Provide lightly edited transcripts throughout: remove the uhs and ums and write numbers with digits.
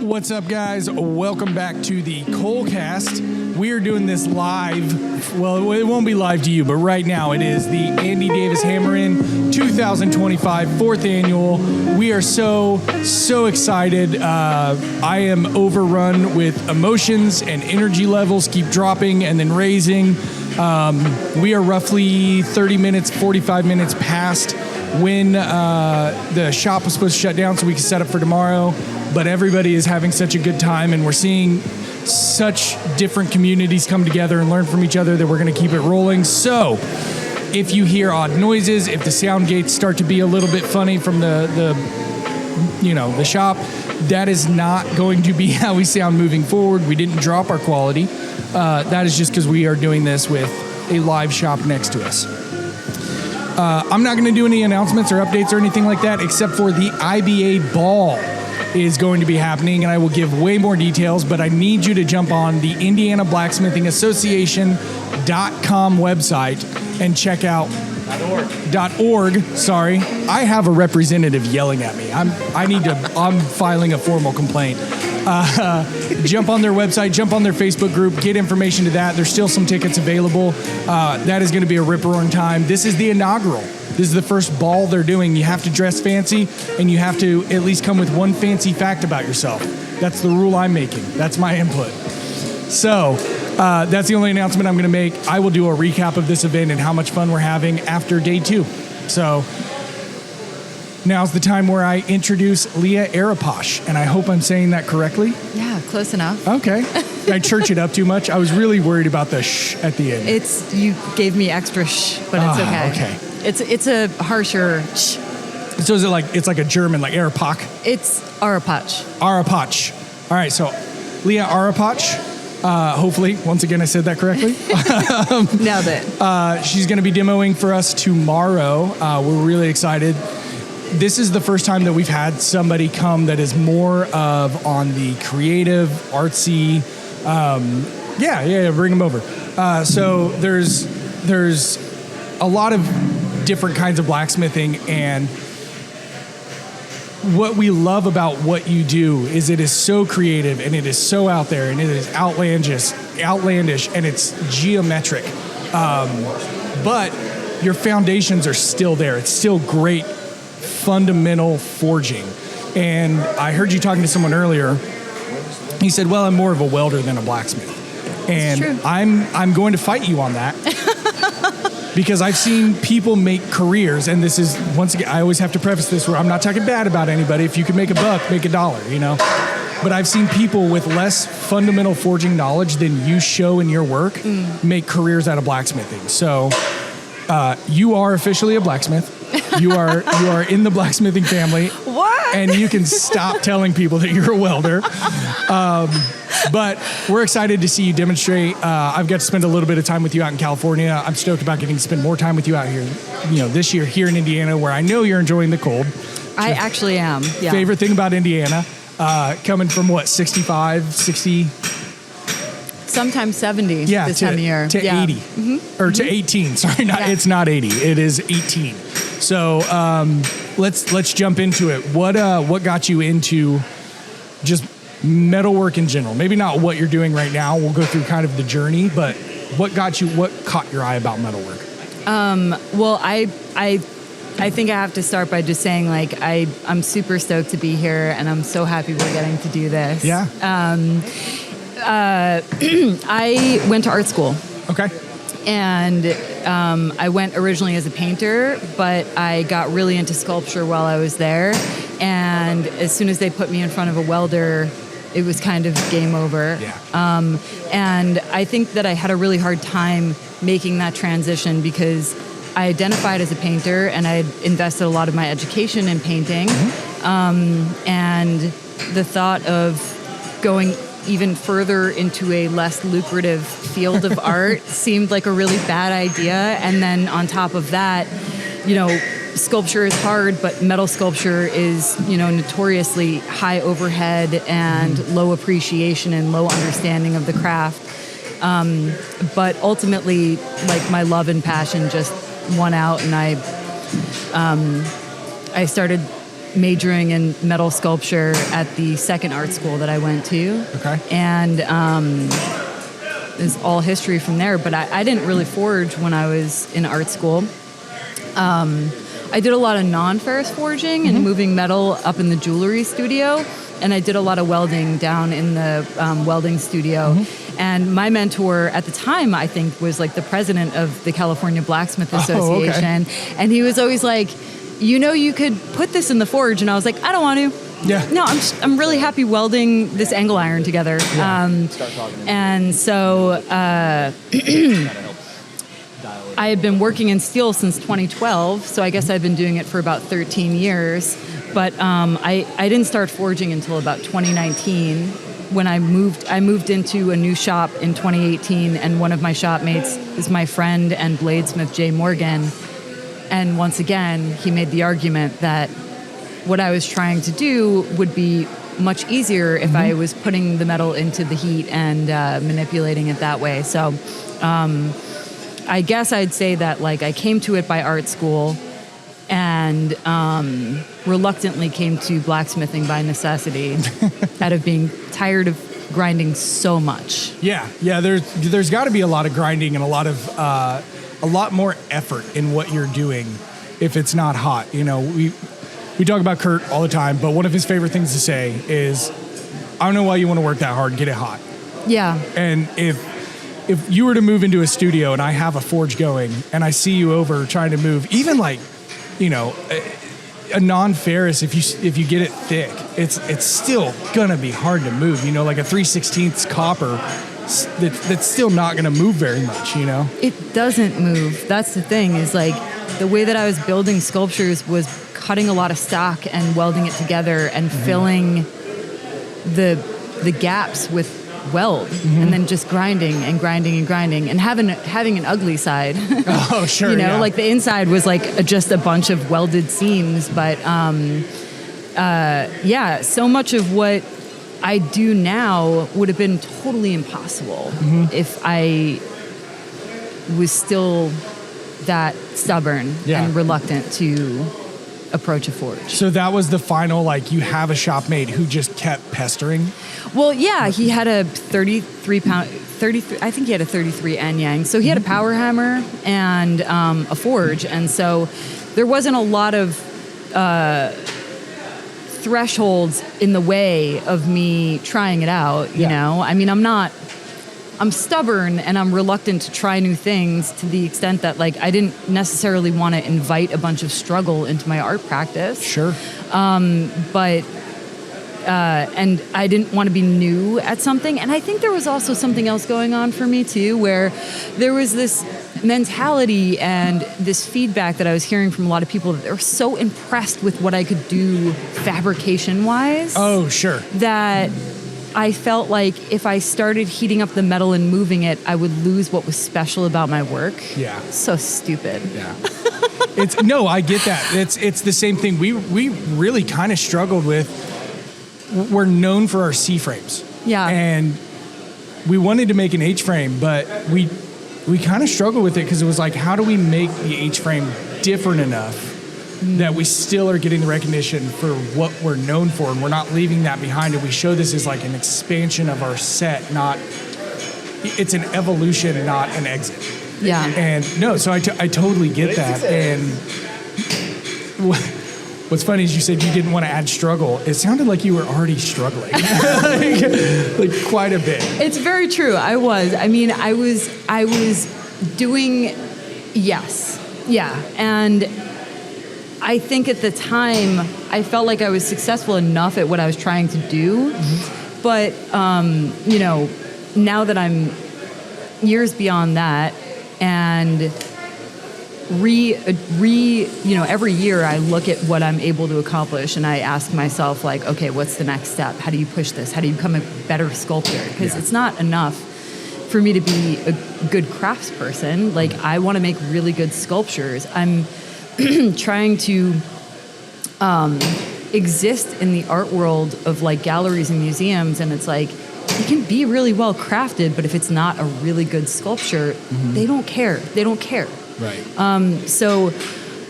What's up, guys? Welcome back to the Colecast. We are doing this live. Well, it won't be live to you, but right now it is the Andy Davis Hammer-In 2025 4th annual. We are so excited. I am overrun with emotions, and energy levels keep dropping and then raising. We are roughly 30 minutes, 45 minutes past when the shop was supposed to shut down so we could set up for tomorrow. But everybody is having such a good time, and we're seeing such different communities come together and learn from each other that we're going to keep it rolling. So if you hear odd noises, if the sound gates start to be a little bit funny from the shop, that is not going to be how we sound moving forward. We didn't drop our quality. That is just because we are doing this with a live shop next to us. I'm not going to do any announcements or updates or anything like that, except for the IBA ball is going to be happening, and I will give way more details, but I need you to jump on the Indiana Blacksmithing Association.com website and check out .org. Sorry, I have a representative yelling at me. I'm filing a formal complaint. Jump on their website, jump on their Facebook group, get information to that. There's still some tickets available. That is going to be a rip-roaring time. This is the inaugural. This is the first ball they're doing. You have to dress fancy, and you have to at least come with one fancy fact about yourself. That's the rule I'm making. That's my input. So that's the only announcement I'm going to make. I will do a recap of this event and how much fun we're having after day 2. So now's the time where I introduce Leah Araposh, and I hope I'm saying that correctly. Yeah, close enough. Okay. I church it up too much. I was really worried about the sh at the end. You gave me extra sh, but it's okay. Okay. It's a harsher sh. So is it it's like a German, like Arapoch? It's Arapoch. Arapoch. All right, so Leah Arapoch. Hopefully, once again, I said that correctly. Nailed it. She's going to be demoing for us tomorrow. We're really excited. This is the first time that we've had somebody come that is more of on the creative, artsy. Bring them over. So there's a lot of different kinds of blacksmithing, and what we love about what you do is it is so creative, and it is so out there, and it is outlandish, and it's geometric. But your foundations are still there. It's still great fundamental forging. And I heard you talking to someone earlier. He said, well, I'm more of a welder than a blacksmith. And I'm going to fight you on that. Because I've seen people make careers, and this is, once again, I always have to preface this where I'm not talking bad about anybody. If you can make a buck, make $1, But I've seen people with less fundamental forging knowledge than you show in your work make careers out of blacksmithing. So you are officially a blacksmith. You are in the blacksmithing family. What? And you can stop telling people that you're a welder. But we're excited to see you demonstrate. I've got to spend a little bit of time with you out in California. I'm stoked about getting to spend more time with you out here, this year here in Indiana, where I know you're enjoying the cold. I actually am. Yeah. Favorite thing about Indiana, coming from 65, 60? Sometimes 70 this time of year. To 80. Mm-hmm. Or to 18. Sorry, it's not 80. It is 18. So let's jump into it. What got you into just metalwork in general? Maybe not what you're doing right now. We'll go through kind of the journey, but what caught your eye about metalwork? Well, I think I have to start by just saying I'm super stoked to be here, and I'm so happy we're getting to do this. Yeah. I went to art school. Okay. And I went originally as a painter, but I got really into sculpture while I was there. And as soon as they put me in front of a welder, it was kind of game over. Yeah. And I think that I had a really hard time making that transition because I identified as a painter, and I had invested a lot of my education in painting. Mm-hmm. And the thought of going even further into a less lucrative field of art seemed like a really bad idea. And then on top of that, sculpture is hard, but metal sculpture is, notoriously high overhead and low appreciation and low understanding of the craft. But ultimately, my love and passion just won out, and I started majoring in metal sculpture at the second art school that I went to. Okay. And it's all history from there. But I didn't really forge when I was in art school. I did a lot of non-ferrous forging and moving metal up in the jewelry studio. And I did a lot of welding down in the welding studio. And my mentor at the time, I think, was like the president of the California Blacksmith Association. Okay. And he was always like, you could put this in the forge. And I was like, I don't want to. Yeah. No, I'm really happy welding this angle iron together. Yeah. And so I had been working in steel since 2012. So I guess I've been doing it for about 13 years. But I didn't start forging until about 2019 when I moved into a new shop in 2018, and one of my shopmates is my friend and bladesmith Jay Morgan. And once again, he made the argument that what I was trying to do would be much easier if I was putting the metal into the heat and manipulating it that way. So I guess I'd say that like I came to it by art school and reluctantly came to blacksmithing by necessity out of being tired of grinding so much. Yeah. There's got to be a lot of grinding and a lot more effort in what you're doing if it's not hot. You know, we talk about Kurt all the time, but one of his favorite things to say is, I don't know why you want to work that hard, get it hot. Yeah. And if you were to move into a studio and I have a forge going and I see you over trying to move, even like, you know, a non-ferrous, if you get it thick, it's still gonna be hard to move. You know, like a 3/16 copper, that's still not gonna move very much. You know, it doesn't move. That's the thing. Is like the way that I was building sculptures was cutting a lot of stock and welding it together and filling the gaps with weld, and then just grinding and having an ugly side. Oh, sure. You know, like the inside was like just a bunch of welded seams, but so much of what I do now would have been totally impossible if I was still that stubborn and reluctant to approach a forge. So that was the final, like, you have a shopmate who just kept pestering? Well, yeah, he had a 33 I think he had a 33 Anyang. So he had a power hammer and a forge. And so there wasn't a lot of thresholds in the way of me trying it out, you know? I mean, I'm stubborn and I'm reluctant to try new things to the extent that like I didn't necessarily want to invite a bunch of struggle into my art practice. Sure. But and I didn't want to be new at something. And I think there was also something else going on for me too, where there was this mentality and this feedback that I was hearing from a lot of people that they were so impressed with what I could do fabrication wise. Oh, sure. That I felt like if I started heating up the metal and moving it, I would lose what was special about my work. Yeah. So stupid. Yeah. No, I get that. It's the same thing. We really kind of struggled with. We're known for our C frames. Yeah. And we wanted to make an H frame, but we kind of struggled with it because it was like, how do we make the H frame different enough that we still are getting the recognition for what we're known for, and we're not leaving that behind, and we show this as like an expansion of our set, it's an evolution, not an exit. Yeah. And no, so I totally get that. And what's funny is you said you didn't want to add struggle. It sounded like you were already struggling, like quite a bit. It's very true. I was. I mean, I was doing, yes. Yeah. And I think at the time, I felt like I was successful enough at what I was trying to do. Mm-hmm. But, you know, now that I'm years beyond that, and every year I look at what I'm able to accomplish and I ask myself, like, okay, what's the next step? How do you push this? How do you become a better sculptor? Because it's not enough for me to be a good craftsperson. Like, I want to make really good sculptures. I'm trying to exist in the art world of like galleries and museums, and it's like you can be really well crafted, but if it's not a really good sculpture, they don't care. Right. So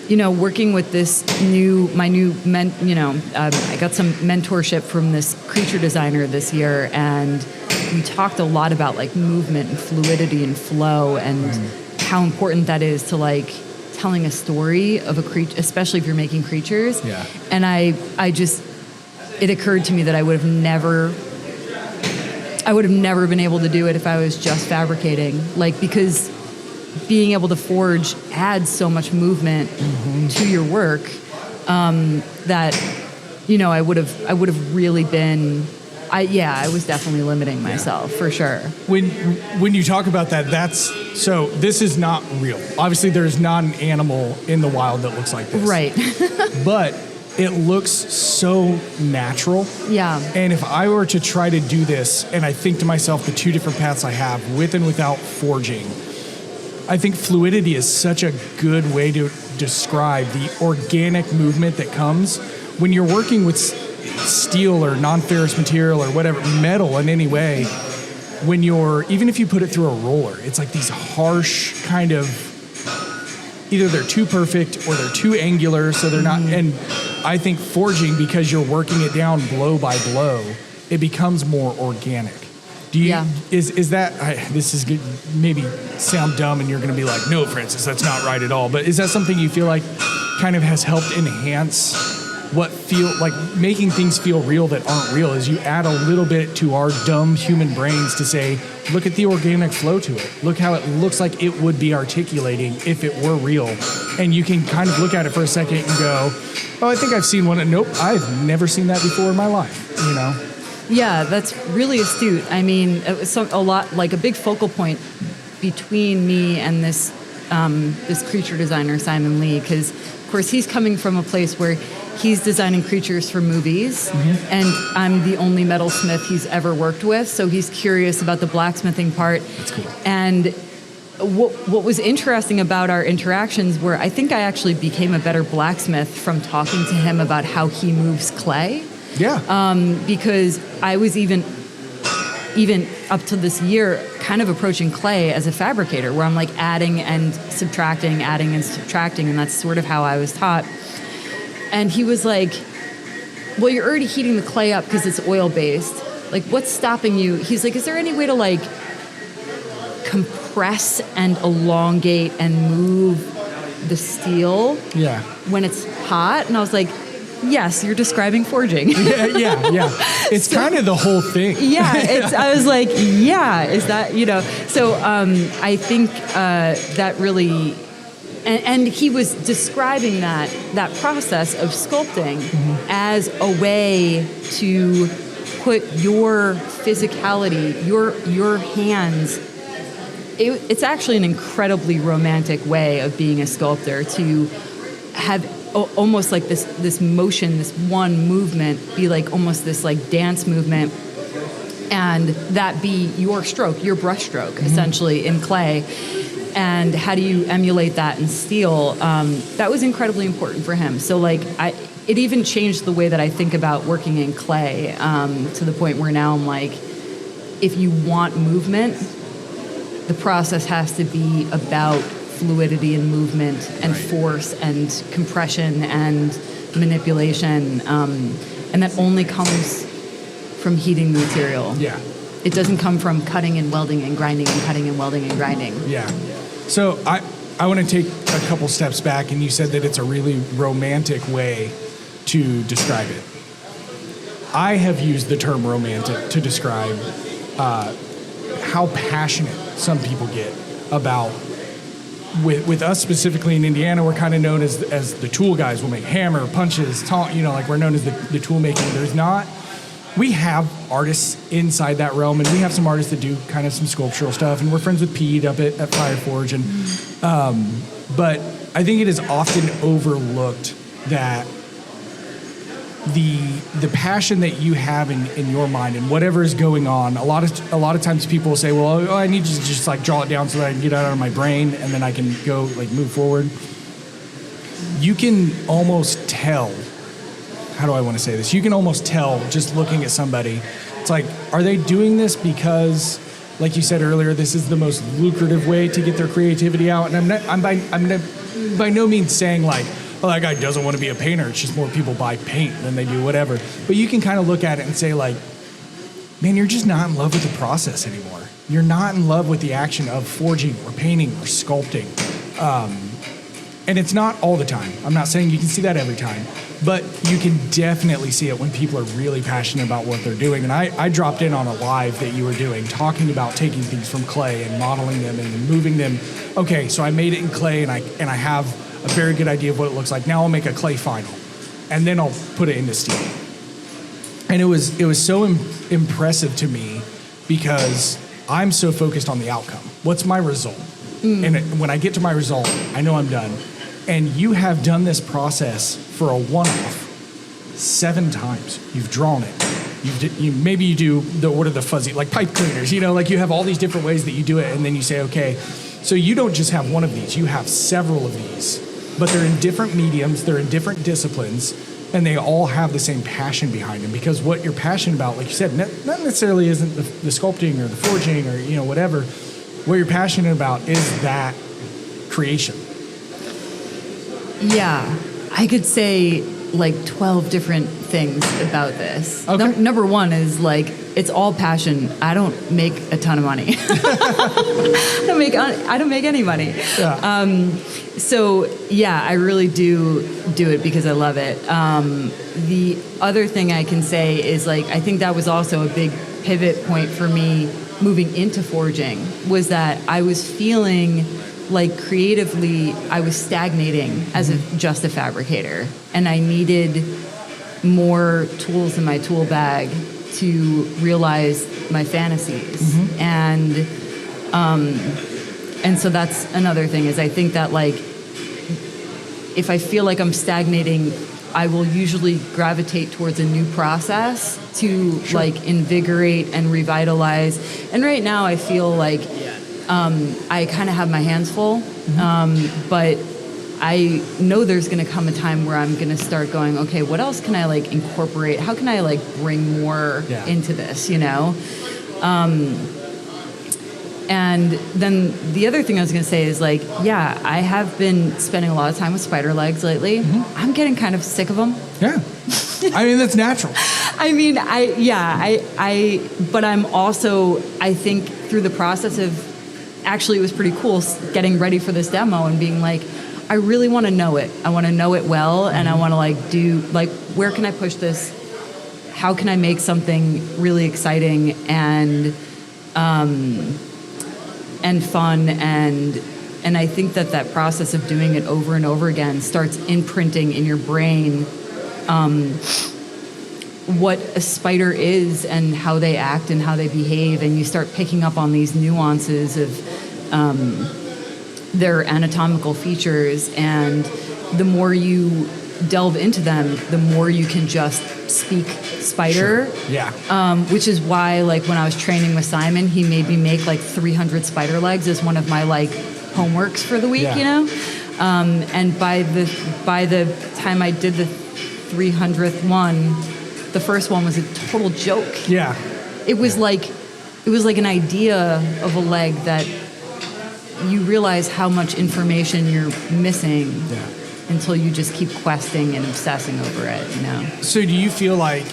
working with I got some mentorship from this creature designer this year, and we talked a lot about like movement and fluidity and flow and how important that is to like telling a story of a creature, especially if you're making creatures. Yeah. And it occurred to me that I would have never been able to do it if I was just fabricating, like, because being able to forge adds so much movement to your work that I would have really been. I was definitely limiting myself for sure. When you talk about that, so this is not real. Obviously, there's not an animal in the wild that looks like this, right? But it looks so natural. Yeah. And if I were to try to do this, and I think to myself the two different paths I have, with and without forging, I think fluidity is such a good way to describe the organic movement that comes when you're working with steel or non-ferrous material or whatever, metal in any way. Even if you put it through a roller, it's like these harsh kind of, either they're too perfect or they're too angular, so they're not. And I think forging, because you're working it down blow by blow, it becomes more organic. Is that, this is good, maybe sound dumb and you're going to be like, no, Francis, that's not right at all. But is that something you feel like kind of has helped enhance what making things feel real that aren't real, is you add a little bit to our dumb human brains to say, look at the organic flow to it. Look how it looks like it would be articulating if it were real. And you can kind of look at it for a second and go, oh, I think I've seen one. Nope, I've never seen that before in my life, Yeah, that's really astute. I mean, it was a lot, like a big focal point between me and this creature designer, Simon Lee, because, of course, he's coming from a place where he's designing creatures for movies, and I'm the only metalsmith he's ever worked with, so he's curious about the blacksmithing part. That's cool. And what was interesting about our interactions were, I think I actually became a better blacksmith from talking to him about how he moves clay. Yeah. Because I was even up to this year kind of approaching clay as a fabricator, where I'm like adding and subtracting, and that's sort of how I was taught. And he was like, well, you're already heating the clay up because it's oil-based. Like, what's stopping you? He's like, is there any way to like compress and elongate and move the steel when it's hot? And I was like, yes, you're describing forging. Yeah. It's kind of the whole thing. I was like, is that, So I think that really, and he was describing that process of sculpting as a way to put your physicality, your hands. It's actually an incredibly romantic way of being a sculptor, to have almost like this motion, this one movement be like almost this like dance movement, and that be your stroke, your brush stroke, essentially in clay. And how do you emulate that in steel? That was incredibly important for him. So like it even changed the way that I think about working in clay, to the point where now I'm like, if you want movement, the process has to be about fluidity and movement and force and compression and manipulation, and that only comes from heating the material. Yeah. It doesn't come from cutting and welding and grinding and cutting and welding and grinding. Yeah. So I want to take a couple steps back, and you said that it's a really romantic way to describe it. I have used the term romantic to describe how passionate some people get about. With us specifically in Indiana, we're kind of known as the tool guys. We'll make hammer, punches, like we're known as the tool making. We have artists inside that realm, and we have some artists that do kind of some sculptural stuff, and we're friends with Pete up at Fireforge. But I think it is often overlooked that the passion that you have in your mind and whatever is going on, a lot of times people will say, well, I need to just like draw it down so that I can get it out of my brain and then I can go like move forward. You can almost tell, how do I want to say this? You can almost tell just looking at somebody. It's like, are they doing this because, like you said earlier, this is the most lucrative way to get their creativity out? And I'm by no means saying like, oh, that guy doesn't want to be a painter. It's just more people buy paint than they do whatever. But you can kind of look at it and say like, man, you're just not in love with the process anymore. You're not in love with the action of forging or painting or sculpting. And it's not all the time. I'm not saying you can see that every time, but you can definitely see it when people are really passionate about what they're doing. And I dropped in on a live that you were doing, talking about taking things from clay and modeling them and moving them. Okay, so I made it in clay and I have a very good idea of what it looks like. Now I'll make a clay final, and then I'll put it into steel. And it was so impressive to me because I'm so focused on the outcome. What's my result? And when I get to my result, I know I'm done. And you have done this process for a one-off 7 times. You've drawn it. Maybe you do what are the fuzzy, like pipe cleaners, like you have all these different ways that you do it, and then you say, okay, so you don't just have one of these, you have several of these, but they're in different mediums, they're in different disciplines, and they all have the same passion behind them, because what you're passionate about, like you said, not necessarily isn't the sculpting or the forging or whatever. What you're passionate about is that creation. Yeah, I could say like 12 different things about this. Okay. Number one is like, it's all passion. I don't make a ton of money. I don't make any money. Yeah. So yeah, I really do it because I love it. The other thing I can say is like, I think that was also a big pivot point for me moving into forging, was that I was feeling like creatively I was stagnating as just a fabricator, and I needed more tools in my tool bag to realize my fantasies. And so that's another thing, is I think that like if I feel like I'm stagnating, I will usually gravitate towards a new process to like invigorate and revitalize. And right now I feel like I kind of have my hands full, but I know there's going to come a time where I'm going to start going, okay, what else can I like incorporate? How can I like bring more into this, And then the other thing I was going to say is like, yeah, I have been spending a lot of time with spider legs lately. I'm getting kind of sick of them. Yeah. I mean, that's natural. I mean, but I'm also, I think through the process of, actually it was pretty cool getting ready for this demo and being like, I really want to know it. I want to know it well, and I want to like do, like, where can I push this? How can I make something really exciting and fun, and I think that process of doing it over and over again starts imprinting in your brain what a spider is and how they act and how they behave, and you start picking up on these nuances of their anatomical features, and the more you delve into them, the more you can just speak spider. Sure. Yeah. Which is why, like, when I was training with Simon, he made me make like 300 spider legs as one of my like homeworks for the week, and by the time I did the 300th one, the first one was a total joke. Yeah. It was like an idea of a leg that you realize how much information you're missing until you just keep questing and obsessing over it, So do you feel like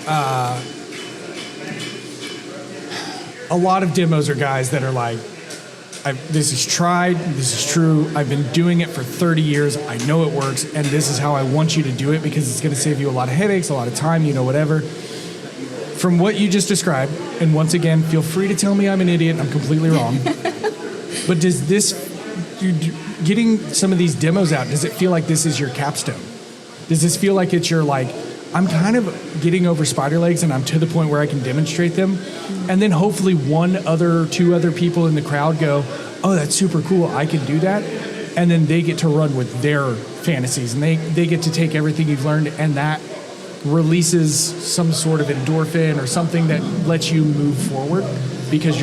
a lot of demos are guys that are like, this is tried, this is true, I've been doing it for 30 years, I know it works, and this is how I want you to do it because it's going to save you a lot of headaches, a lot of time, whatever. From what you just described, and once again, feel free to tell me I'm an idiot, I'm completely wrong, but does this, getting some of these demos out, does it feel like this is your capstone? Does this feel like it's your, like, I'm kind of getting over spider legs and I'm to the point where I can demonstrate them, and then hopefully two other people in the crowd go, oh, that's super cool, I can do that, and then they get to run with their fantasies, and they get to take everything you've learned, and that releases some sort of endorphin or something that lets you move forward because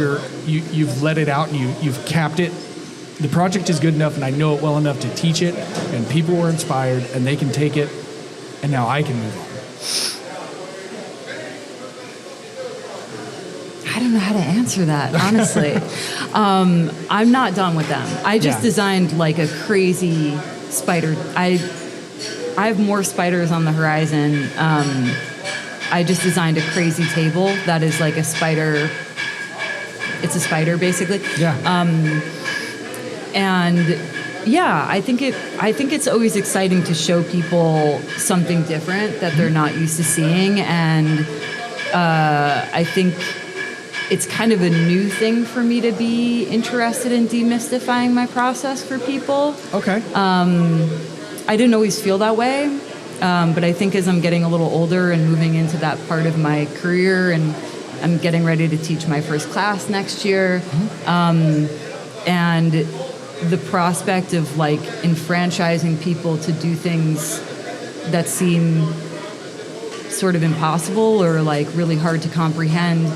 you've let it out and you've capped it. The project is good enough and I know it well enough to teach it, and people were inspired and they can take it, and now I can move on. I don't know how to answer that, honestly. I'm not done with them. I just designed like a crazy spider. I have more spiders on the horizon. I just designed a crazy table that is like a spider. It's a spider, basically. Yeah. And yeah, I think it's always exciting to show people something different that they're not used to seeing, and I think it's kind of a new thing for me to be interested in demystifying my process for people. Okay. I didn't always feel that way, but I think as I'm getting a little older and moving into that part of my career, and I'm getting ready to teach my first class next year, and the prospect of like enfranchising people to do things that seem sort of impossible or like really hard to comprehend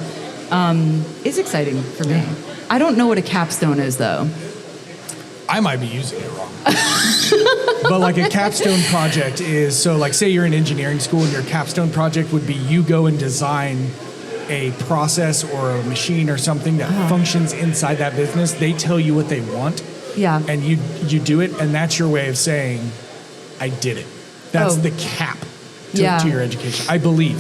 is exciting for me. I don't know what a capstone is, though. I might be using it wrong. But like a capstone project is, so like say you're in engineering school and your capstone project would be you go and design a process or a machine or something that functions inside that business. They tell you what they want. Yeah. And you do it, and that's your way of saying, I did it. That's the cap to your education, I believe.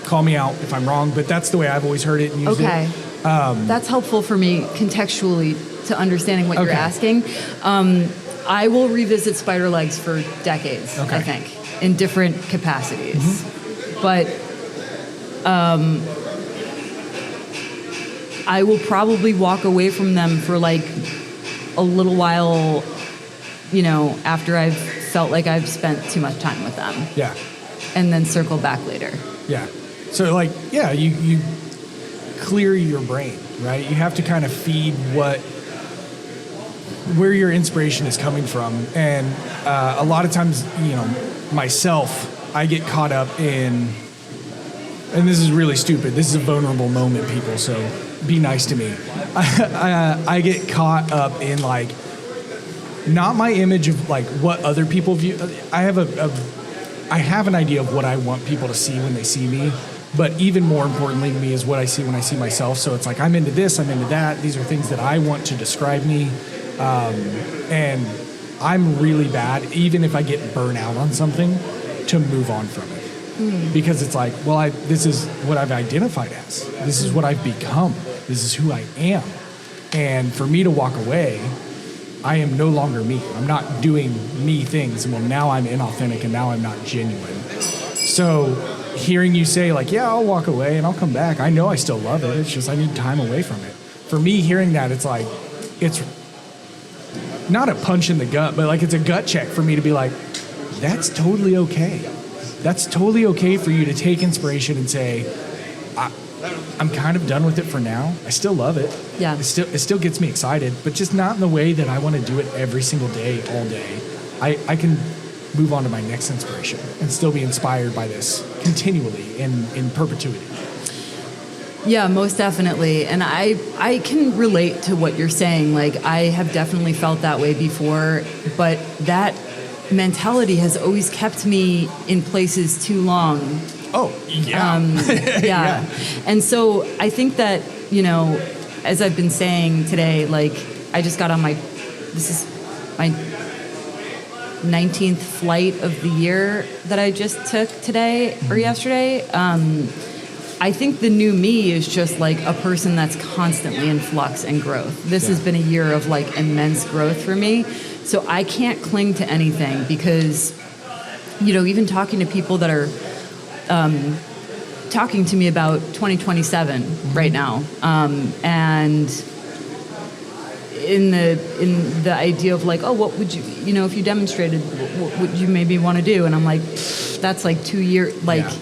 Call me out if I'm wrong, but that's the way I've always heard it and used it. Okay. That's helpful for me contextually to understanding what you're asking. I will revisit spider legs for decades, I think, in different capacities. But I will probably walk away from them for like a little while, you know, after I've felt like I've spent too much time with them. Yeah. And then circle back later. Yeah. So like, you clear your brain, right? You have to kind of feed where your inspiration is coming from. And a lot of times, you know, myself, I get caught up in, and this is really stupid, this is a vulnerable moment, people, so be nice to me. I get caught up in like, not my image of like what other people view. I have I have an idea of what I want people to see when they see me, but even more importantly to me is what I see when I see myself. So it's like, I'm into this, I'm into that. These are things that I want to describe me. And I'm really bad, even if I get burnout on something, to move on from it. Because it's like, well, this is what I've identified as. This is what I've become. This is who I am. And for me to walk away, I am no longer me. I'm not doing me things. Well, now I'm inauthentic and now I'm not genuine. So hearing you say like, yeah, I'll walk away and I'll come back. I know I still love it. It's just I need time away from it. For me, hearing that, it's like, it's not a punch in the gut, but like it's a gut check for me to be like, that's totally okay. That's totally okay for you to take inspiration and say, I'm kind of done with it for now. I still love it. Yeah. It still gets me excited, but just not in the way that I want to do it every single day, all day. I can move on to my next inspiration and still be inspired by this continually in perpetuity. Yeah, most definitely. And I can relate to what you're saying. Like, I have definitely felt that way before, but that mentality has always kept me in places too long. Oh, yeah. Yeah. And so I think that, you know, as I've been saying today, like, I just got on this is my 19th flight of the year that I just took today or yesterday. I think the new me is just like a person that's constantly in flux and growth. This has been a year of like immense growth for me. So I can't cling to anything because, you know, even talking to people that are talking to me about 2027 right now, and in the idea of like, oh, what would you know, if you demonstrated, what would you maybe want to do? And I'm like, that's like 2 years, like. Yeah.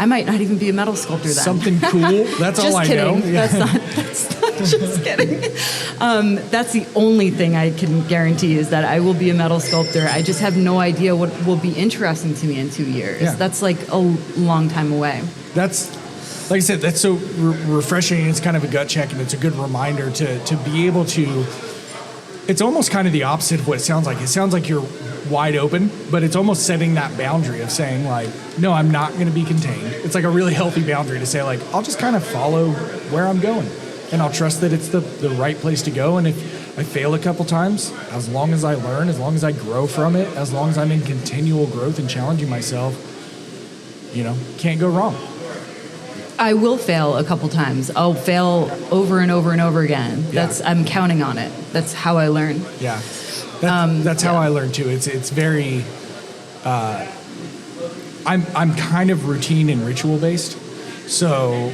I might not even be a metal sculptor then. Something cool. That's all I know. Yeah. That's not just kidding. That's the only thing I can guarantee is that I will be a metal sculptor. I just have no idea what will be interesting to me in 2 years. Yeah. That's like a long time away. That's, like I said, that's so refreshing. It's kind of a gut check, and it's a good reminder to be able to, it's almost kind of the opposite of what it sounds like. It sounds like you're wide open, but it's almost setting that boundary of saying like, no, I'm not going to be contained. It's like a really healthy boundary to say like, I'll just kind of follow where I'm going. and I'll trust that it's the right place to go. And if I fail a couple times, as long as I learn, as long as I grow from it, as long as I'm in continual growth and challenging myself, can't go wrong. I will fail a couple times. I'll fail over and over and over again. Yeah. I'm counting on it. That's how I learn. Yeah. That's how I learn too. It's very, I'm kind of routine and ritual based. So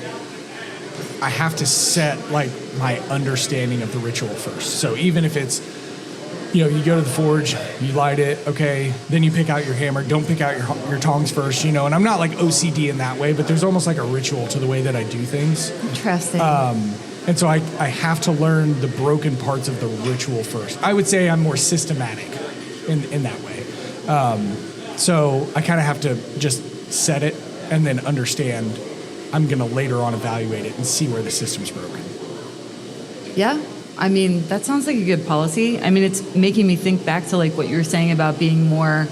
I have to set like my understanding of the ritual first. So even if it's, you go to the forge, you light it, okay, then you pick out your hammer. Don't pick out your tongs first, and I'm not like OCD in that way, but there's almost like a ritual to the way that I do things. Interesting. And so I have to learn the broken parts of the ritual first. I would say I'm more systematic in that way. So I kind of have to just set it and then understand I'm going to later on evaluate it and see where the system's broken. Yeah. I mean, that sounds like a good policy. I mean, it's making me think back to like what you were saying about being more,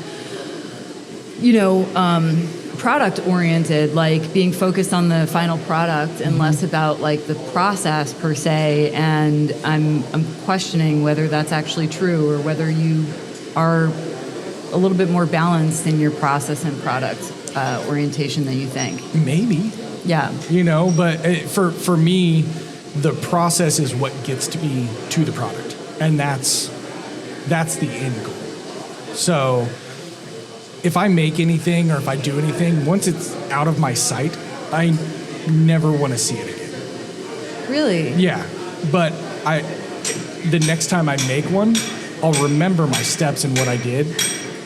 product oriented, like being focused on the final product and less about like the process per se. And I'm questioning whether that's actually true or whether you are a little bit more balanced in your process and product orientation than you think. Maybe. Yeah. But for me, the process is what gets to be to the product, and that's the end goal. So if I make anything or if I do anything, once it's out of my sight, I never want to see it again. Really? Yeah, but the next time I make one, I'll remember my steps and what I did,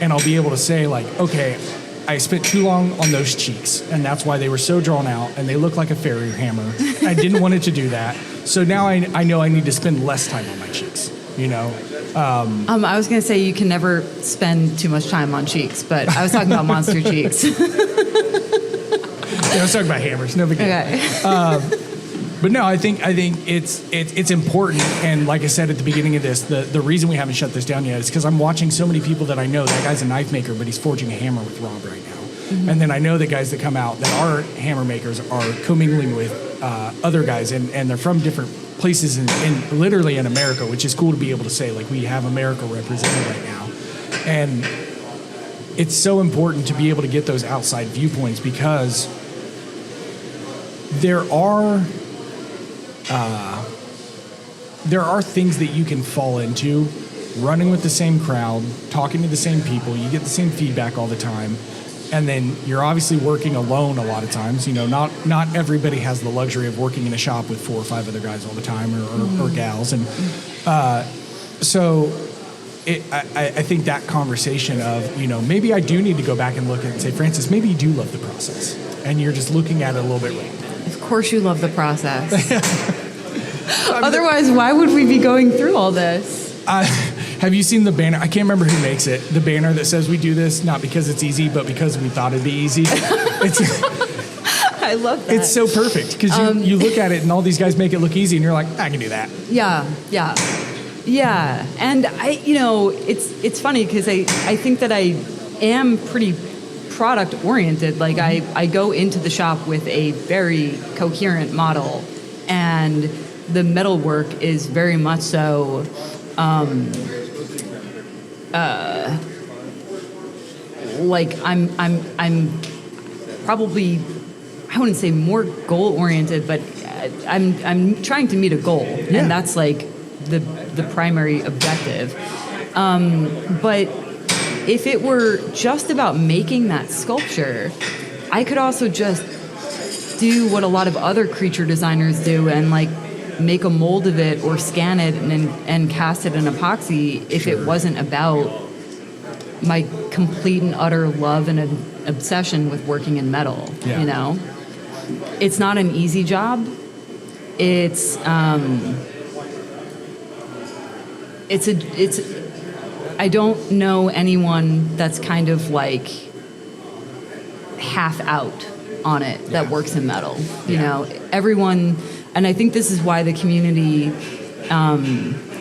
and I'll be able to say like, okay, I spent too long on those cheeks, and that's why they were so drawn out, and they look like a Farrier hammer. I didn't want it to do that. So now I know I need to spend less time on my cheeks, I was going to say you can never spend too much time on cheeks, but I was talking about monster cheeks. Yeah, I was talking about hammers. No big deal. Okay. But no, I think it's important, and like I said at the beginning of this, the reason we haven't shut this down yet is because I'm watching so many people that I know. That guy's a knife maker, but he's forging a hammer with Rob right now. Mm-hmm. And then I know the guys that come out that are hammer makers are commingling with other guys, and they're from different places in literally in America, which is cool to be able to say like we have America represented right now, and it's so important to be able to get those outside viewpoints because there are things that you can fall into running with the same crowd, talking to the same people. You get the same feedback all the time, and then you're obviously working alone a lot of times. Not everybody has the luxury of working in a shop with 4 or 5 other guys all the time or gals, and so I think that conversation of maybe I do need to go back and look at it and say, Francis, maybe you do love the process, and you're just looking at it a little bit wrong. Of course you love the process. Otherwise, why would we be going through all this? Have you seen the banner? I can't remember who makes it. The banner that says we do this not because it's easy, but because we thought it'd be easy. I love that. It's so perfect because you look at it and all these guys make it look easy, and you're like, I can do that. Yeah. And it's funny because I think that I am pretty product oriented. Like I go into the shop with a very coherent model, and the metal work is very much so like I'm probably, I wouldn't say more goal oriented, but I'm trying to meet a goal, and that's like the primary objective. But if it were just about making that sculpture, I could also just do what a lot of other creature designers do and like make a mold of it or scan it and cast it in epoxy if it wasn't about my complete and utter love and obsession with working in metal. It's not an easy job. It's I don't know anyone that's kind of like half out on it that works in metal. Everyone, and I think this is why the community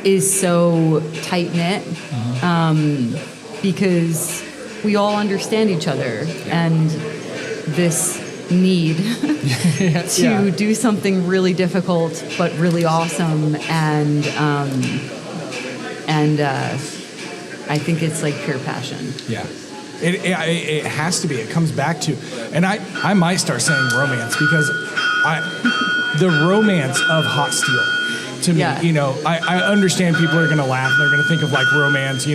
is so tight-knit, because we all understand each other, and this need to do something really difficult but really awesome, and I think it's like pure passion. Yeah. It has to be. It comes back to, and I might start saying romance, because the romance of hot steel to me, I understand people are going to laugh and they're going to think of like romance,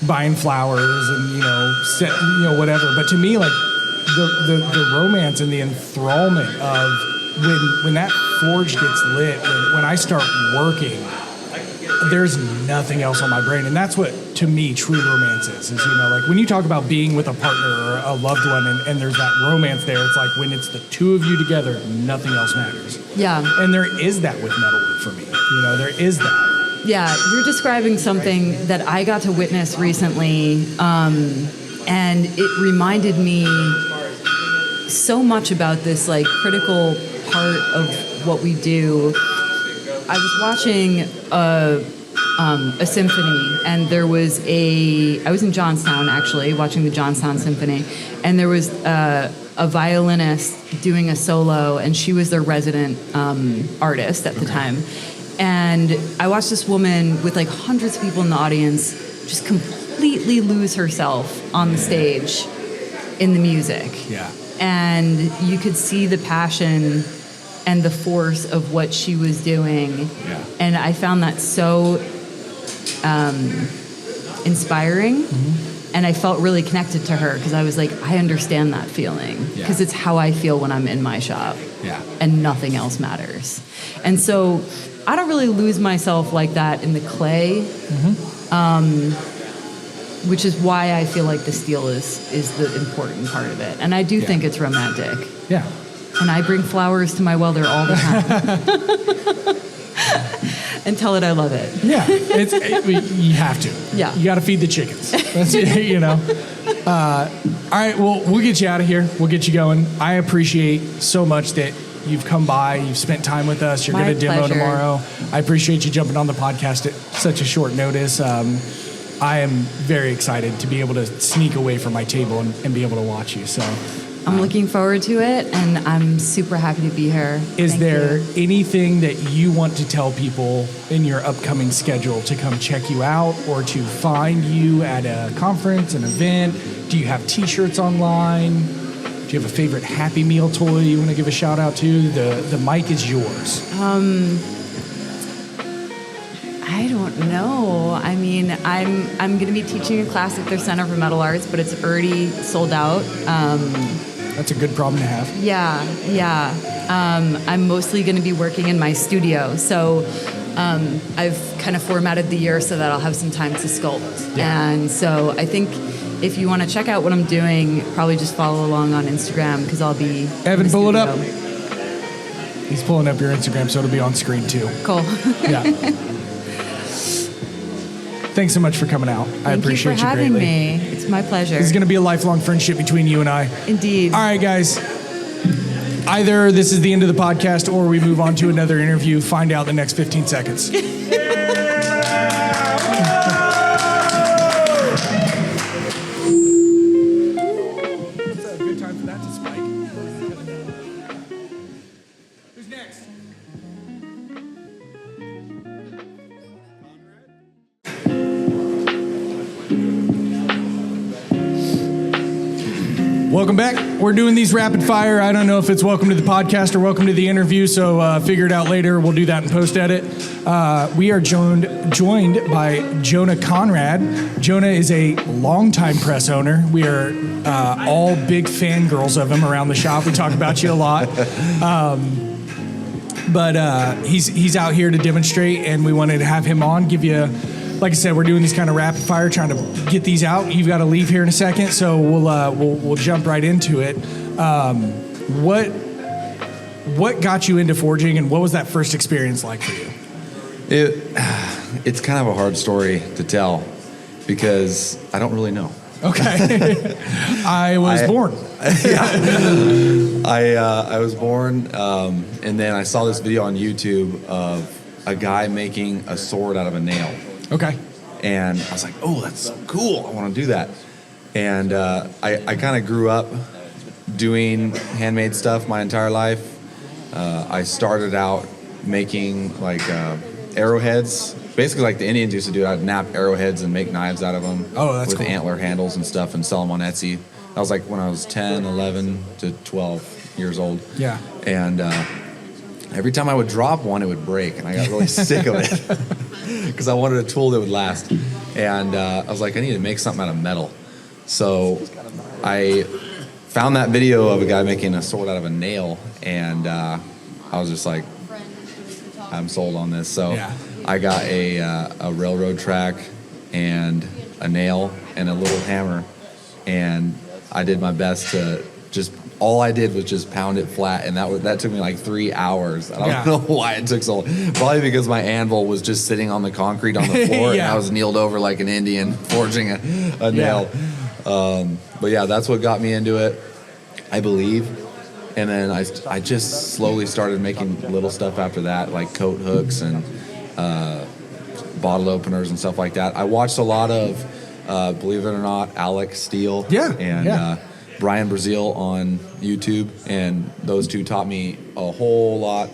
buying flowers and, whatever. But to me, like the romance and the enthrallment of when that forge gets lit, when I start working, there's nothing else on my brain. And that's what, to me, true romance is, like when you talk about being with a partner or a loved one and there's that romance there, it's like when it's the two of you together, nothing else matters. Yeah. And there is that with metalwork for me. There is that. Yeah, you're describing something that I got to witness recently, and it reminded me so much about this like critical part of what we do. I was watching a symphony, and I was in Johnstown actually, watching the Johnstown Symphony, and there was a violinist doing a solo, and she was their resident artist at the time. And I watched this woman with like hundreds of people in the audience just completely lose herself on the stage in the music. Yeah. And you could see the passion and the force of what she was doing. Yeah. And I found that so inspiring. Mm-hmm. And I felt really connected to her, because I was like, I understand that feeling, because it's how I feel when I'm in my shop. Yeah. And nothing else matters. And so I don't really lose myself like that in the clay, which is why I feel like the steel is the important part of it. And I do think it's romantic. Yeah. And I bring flowers to my welder all the time. And tell it I love it. Yeah. You have to. Yeah. You got to feed the chickens. That's it, all right, well, we'll get you out of here. We'll get you going. I appreciate so much that you've come by. You've spent time with us. You're going to demo tomorrow. I appreciate you jumping on the podcast at such a short notice. I am very excited to be able to sneak away from my table and be able to watch you. So I'm looking forward to it, and I'm super happy to be here. Is there anything that you want to tell people in your upcoming schedule to come check you out, or to find you at a conference, an event? Do you have t-shirts online? Do you have a favorite Happy Meal toy you want to give a shout out to? The mic is yours. I don't know. I mean, I'm going to be teaching a class at their Center for Metal Arts, but it's already sold out. That's a good problem to have. Yeah. I'm mostly going to be working in my studio, so I've kind of formatted the year so that I'll have some time to sculpt. Yeah. And so I think if you want to check out what I'm doing, probably just follow along on Instagram, because I'll be Evan, pull it up. He's pulling up your Instagram, so it'll be on screen too. Cool. Yeah. Thanks so much for coming out. I appreciate you greatly. Thank you for having me. It's my pleasure. This is going to be a lifelong friendship between you and I. Indeed. All right, guys. Either this is the end of the podcast or we move on to another interview. Find out in the next 15 seconds. Welcome back. We're doing these rapid fire. I don't know if it's welcome to the podcast or welcome to the interview, so figure it out later. We'll do that in post-edit. We are joined by Jonah Conrad. Jonah is a longtime press owner. We are all big fangirls of him around the shop. We talk about you a lot. But he's out here to demonstrate, and we wanted to have him on, give you... Like I said, we're doing these kind of rapid fire, trying to get these out. You've got to leave here in a second, so we'll jump right into it. What got you into forging, and what was that first experience like for you? It's kind of a hard story to tell because I don't really know. Okay, I was born. I was born, and then I saw this video on YouTube of a guy making a sword out of a nail. Okay. And I was like, oh, that's so cool. I want to do that. And I kind of grew up doing handmade stuff my entire life. I started out making like arrowheads, basically like the Indians used to do. I'd nap arrowheads and make knives out of them. Oh, that's with cool. antler handles and stuff, and sell them on Etsy. That was like when I was 10, 11 to 12 years old. Yeah. And every time I would drop one, it would break, and I got really sick of it because I wanted a tool that would last. And I was like, I need to make something out of metal. So I found that video of a guy making a sword out of a nail, and I was just like, I'm sold on this. So Yeah. I got a railroad track and a nail and a little hammer, and I did my best to all I did was just pound it flat, and that took me like 3 hours. I don't know why it took so long. Probably because my anvil was just sitting on the concrete on the floor, and I was kneeled over like an Indian forging a nail. But yeah, that's what got me into it, I believe. And then I just slowly started making little stuff after that, like coat hooks and bottle openers and stuff like that. I watched a lot of, believe it or not, Alex Steele and Brian Brazil on YouTube, and those two taught me a whole lot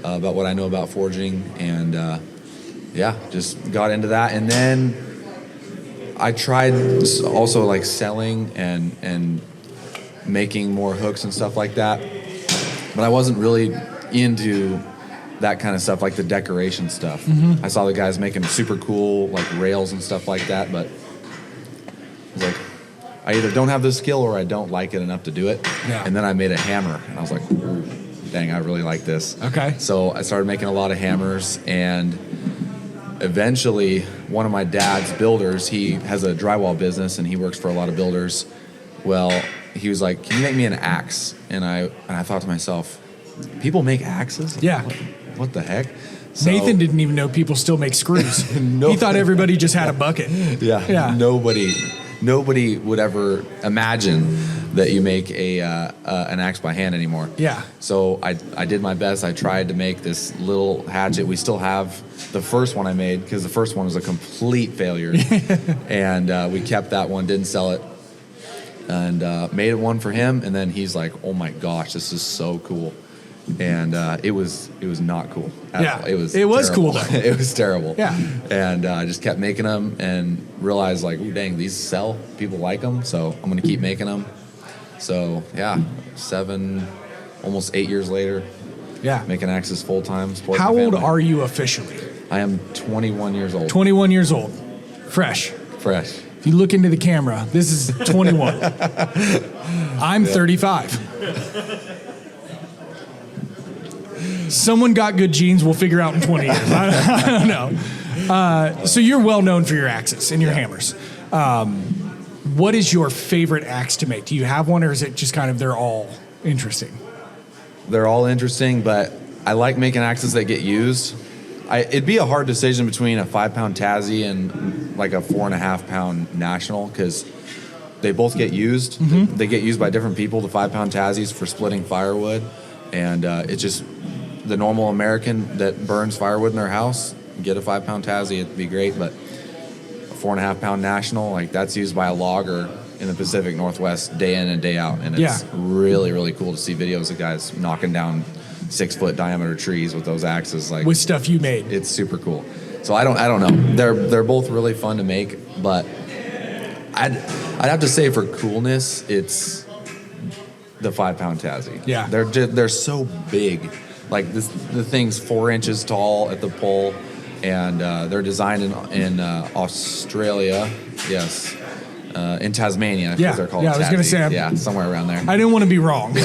about what I know about forging, and just got into that. And then I tried also like selling and making more hooks and stuff like that, but I wasn't really into that kind of stuff, like the decoration stuff. Mm-hmm. I saw the guys making super cool like rails and stuff like that, but I was like, I either don't have the skill or I don't like it enough to do it. Yeah. And then I made a hammer, and I was like, ooh, dang, I really like this. Okay. So I started making a lot of hammers, and eventually one of my dad's builders, he has a drywall business and he works for a lot of builders. Well, he was like, can you make me an axe? And I thought to myself, people make axes? Yeah. What the heck? So, Nathan didn't even know people still make screws. He thought everybody just had a bucket. Yeah. Nobody would ever imagine that you make an axe by hand anymore. Yeah. So I did my best. I tried to make this little hatchet. We still have the first one I made, because the first one was a complete failure. And we kept that one, didn't sell it, and made one for him. And then he's like, oh my gosh, this is so cool. And it was not cool at all. It was terrible. Cool though. It was terrible. Yeah. And I just kept making them and realized like, ooh, dang, these sell. People like them, so I'm gonna keep making them. So yeah, 7, almost 8 years later, making axes full time. How old are you officially? I am 21 years old. 21 years old, fresh. If you look into the camera, this is 21. I'm 35. Someone got good genes, we'll figure out in 20 years. I don't know. So you're well known for your axes and your hammers. What is your favorite axe to make? Do you have one, or is it just kind of they're all interesting? They're all interesting, but I like making axes that get used. It'd be a hard decision between a 5-pound Tassie and like a 4.5-pound National, because they both get used. Mm-hmm. They get used by different people. The 5-pound Tassies for splitting firewood, and it's just the normal American that burns firewood in their house, get a 5-pound Tassie, it'd be great. But a 4.5-pound National, like that's used by a logger in the Pacific Northwest day in and day out, and it's really, really cool to see videos of guys knocking down 6-foot diameter trees with those axes, like with stuff you made. It's super cool. So I don't know. They're both really fun to make, but I'd have to say for coolness, it's the 5-pound Tassie. Yeah, they're so big. Like the thing's 4 inches tall at the pole, and they're designed in Australia. Yes. In Tasmania, because they're called I was going to say, somewhere around there. I didn't want to be wrong.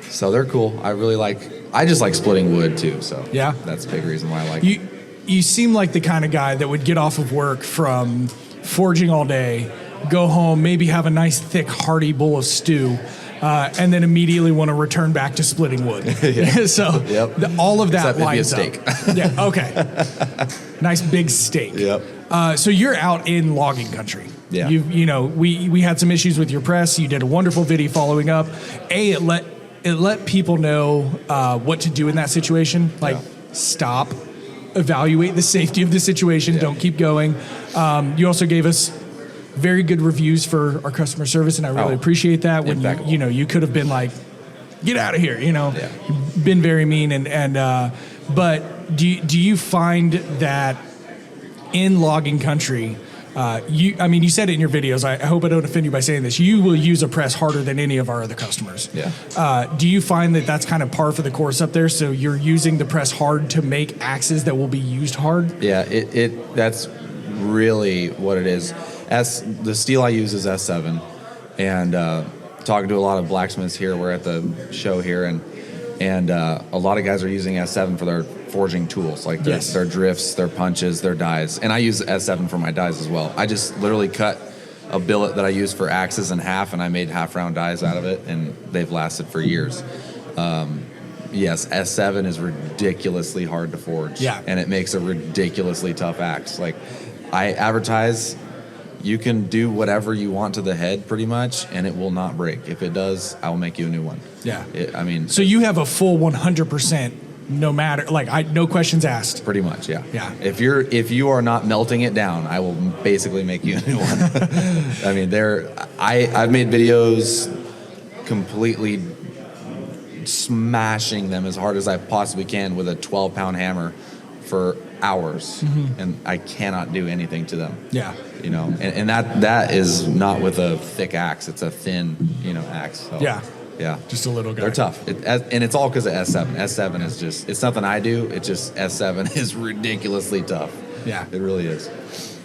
So they're cool. I just like splitting wood too. So yeah, that's a big reason why I like you. You seem like the kind of guy that would get off of work from forging all day, go home, maybe have a nice thick hearty bowl of stew, and then immediately want to return back to splitting wood. So all of that lines up. Yeah. Okay. Nice big steak. Yep. So you're out in logging country. Yeah. We had some issues with your press. You did a wonderful video following up. It let people know what to do in that situation. Like stop, evaluate the safety of the situation. Yeah. Don't keep going. You also gave us very good reviews for our customer service, and I really appreciate that. When you could have been like, get out of here, You've been very mean, but do you find that in logging country, you said it in your videos, I hope I don't offend you by saying this, you will use a press harder than any of our other customers. Yeah. Do you find that that's kind of par for the course up there? So you're using the press hard to make axes that will be used hard? Yeah, that's really what it is. The steel I use is S7, and talking to a lot of blacksmiths here, we're at the show here, and a lot of guys are using S7 for their forging tools, like their drifts, their punches, their dies. And I use S7 for my dies as well. I just literally cut a billet that I use for axes in half, and I made half-round dies out of it, and they've lasted for years. Yes, S7 is ridiculously hard to forge, and it makes a ridiculously tough axe. Like, I advertise, you can do whatever you want to the head pretty much, and it will not break. If it does, I will make you a new one. Yeah. So you have a full 100%, no matter, no questions asked. Pretty much, yeah. Yeah. If you are not melting it down, I will basically make you a new one. I've made videos completely smashing them as hard as I possibly can with a 12-pound hammer for hours, and I cannot do anything to them. Yeah. And that is not with a thick axe. It's a thin, axe. So, yeah. Just a little guy. They're tough. And it's all because of S7. S7 is just, it's nothing I do. It's just S7 is ridiculously tough. Yeah. It really is.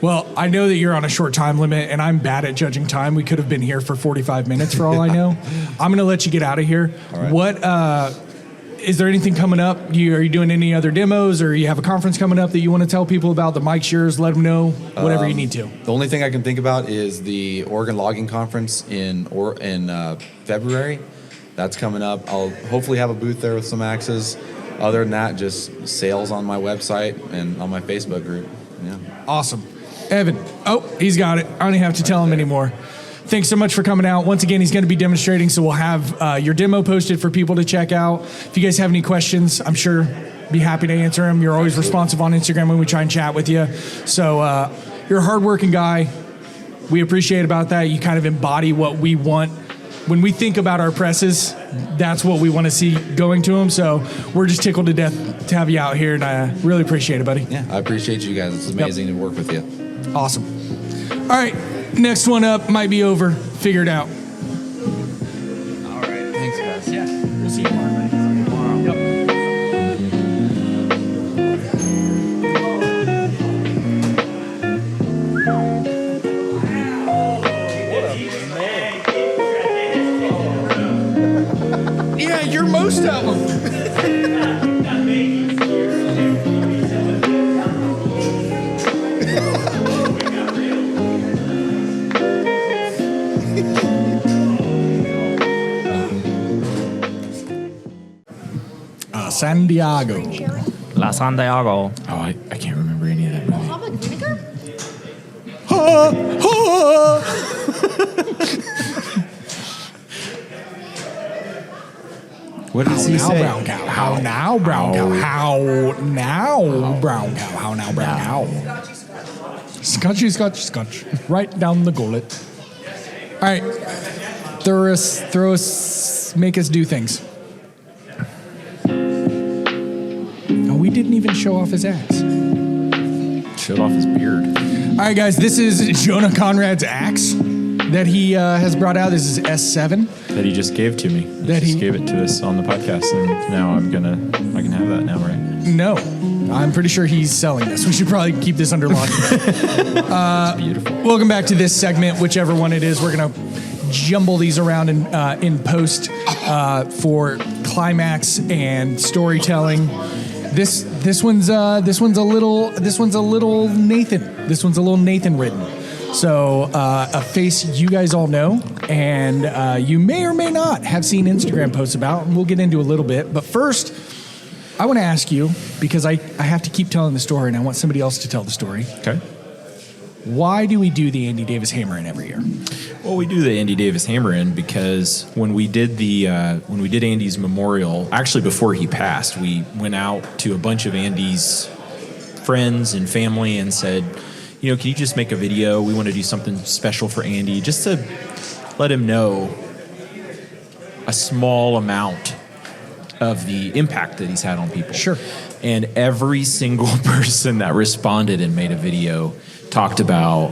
Well, I know that you're on a short time limit, and I'm bad at judging time. We could have been here for 45 minutes for all I know. I'm going to let you get out of here. All right. What, is there anything coming up? Are you doing any other demos, or you have a conference coming up that you want to tell people about? The mic's yours. Let them know whatever you need to. The only thing I can think about is the Oregon Logging Conference in February. That's coming up. I'll hopefully have a booth there with some axes. Other than that, just sales on my website and on my Facebook group. Yeah. Awesome. Evan. Oh, he's got it. I don't even have to tell him anymore. Thanks so much for coming out. Once again, he's going to be demonstrating, so we'll have your demo posted for people to check out. If you guys have any questions, I'm sure be happy to answer them. You're always responsive on Instagram when we try and chat with you. So you're a hardworking guy. We appreciate about that. You kind of embody what we want. When we think about our presses, that's what we want to see going to them. So we're just tickled to death to have you out here, and I really appreciate it, buddy. Yeah, I appreciate you guys. It's amazing to work with you. Awesome. All right. Next one up might be over. Figure it out. All right. Thanks, guys. Yeah. We'll see you tomorrow. Yeah, you're most of them. San Diego. La San Diego. Oh, I can't remember any of that movie. Public vinegar? What does he say? Brown cow. How now, brown cow? How now, brown cow? How now, brown cow? Scotchy, scotch, scotch. Right down the gullet. All right. Throw us, make us do things. Oh, we didn't even show off his axe. Showed off his beard. All right, guys, this is Jonah Conrad's axe that he has brought out. This is S7. That he just gave to me. He gave it to us on the podcast, and now I can have that now, right? No, I'm pretty sure he's selling this. We should probably keep this under lock. It's beautiful. Welcome back to this segment, whichever one it is. We're gonna jumble these around in post for climax and storytelling. This one's a little Nathan. This one's a little Nathan written. So a face you guys all know, and you may or may not have seen Instagram posts about, and we'll get into a little bit. But first, I want to ask you, because I have to keep telling the story, and I want somebody else to tell the story. Okay. Why do we do the Andy Davis Hammer-In every year? Well, we do the Andy Davis Hammer-In because when we did Andy's memorial, actually before he passed, we went out to a bunch of Andy's friends and family and said, can you just make a video? We want to do something special for Andy, just to let him know a small amount of the impact that he's had on people. Sure. And every single person that responded and made a video talked about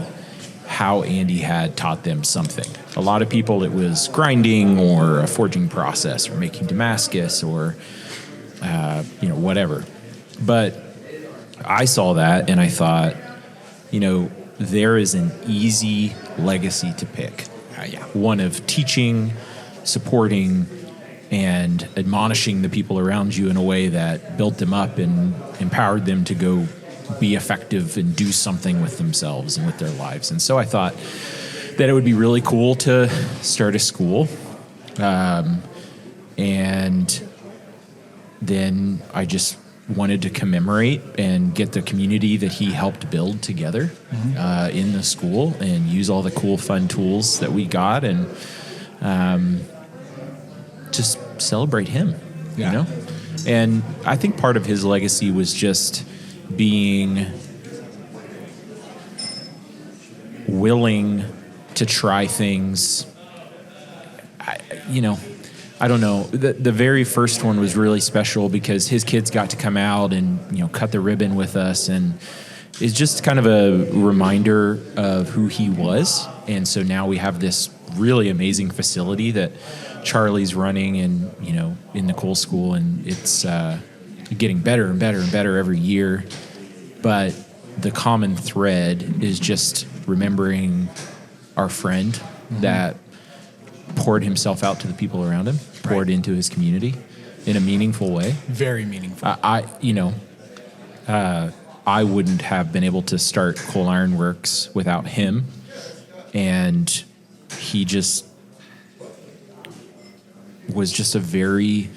how Andy had taught them something. A lot of people, it was grinding or a forging process or making Damascus or, whatever. But I saw that and I thought, there is an easy legacy to pick. One of teaching, supporting, and admonishing the people around you in a way that built them up and empowered them to go be effective and do something with themselves and with their lives. And so I thought that it would be really cool to start a school. And then I just wanted to commemorate and get the community that he helped build together in the school and use all the cool, fun tools that we got and just celebrate him, And I think part of his legacy was just being willing to try things. I don't know. The very first one was really special because his kids got to come out and, cut the ribbon with us. And it's just kind of a reminder of who he was. And so now we have this really amazing facility that Charlie's running and, in the Cole School. And it's getting better and better and better every year. But the common thread is just remembering our friend that poured himself out to the people around him, poured into his community in a meaningful way. Very meaningful. I wouldn't have been able to start Cole Iron Works without him. And he just was just a very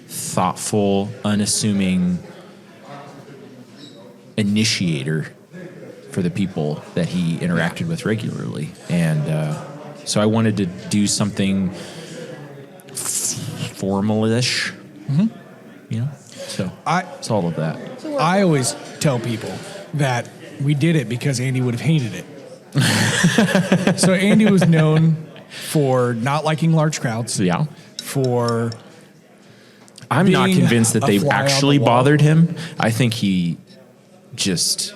thoughtful, unassuming initiator for the people that he interacted with regularly. And so I wanted to do something formalish, So it's all of that. I always tell people that we did it because Andy would have hated it. So Andy was known for not liking large crowds. Yeah. For I'm not being convinced that a they've fly on the actually wall. bothered him. I think he just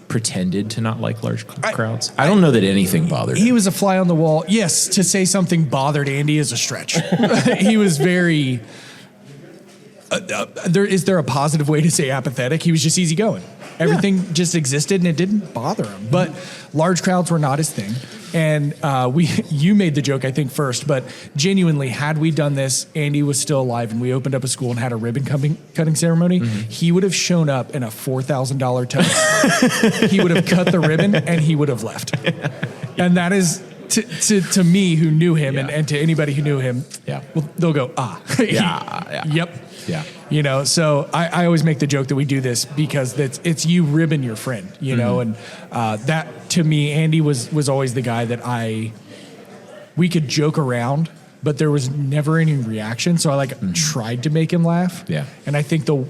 pretended to not like large crowds. I don't know that anything bothered him. He was a fly on the wall. Yes, to say something bothered Andy is a stretch. He was very... Is there a positive way to say apathetic? He was just easygoing. Everything just existed and it didn't bother him. But large crowds were not his thing. And you made the joke, I think, first, but genuinely, had we done this, Andy was still alive and we opened up a school and had a ribbon cutting ceremony, he would have shown up in a $4,000 tux. He would have cut the ribbon and he would have left. And that is... To me, who knew him, and to anybody who knew him, well, they'll go, yep. Yeah. So I always make the joke that we do this because it's you ribbon your friend, and that to me, Andy was always the guy that we could joke around, but there was never any reaction. So I tried to make him laugh. Yeah. And I think the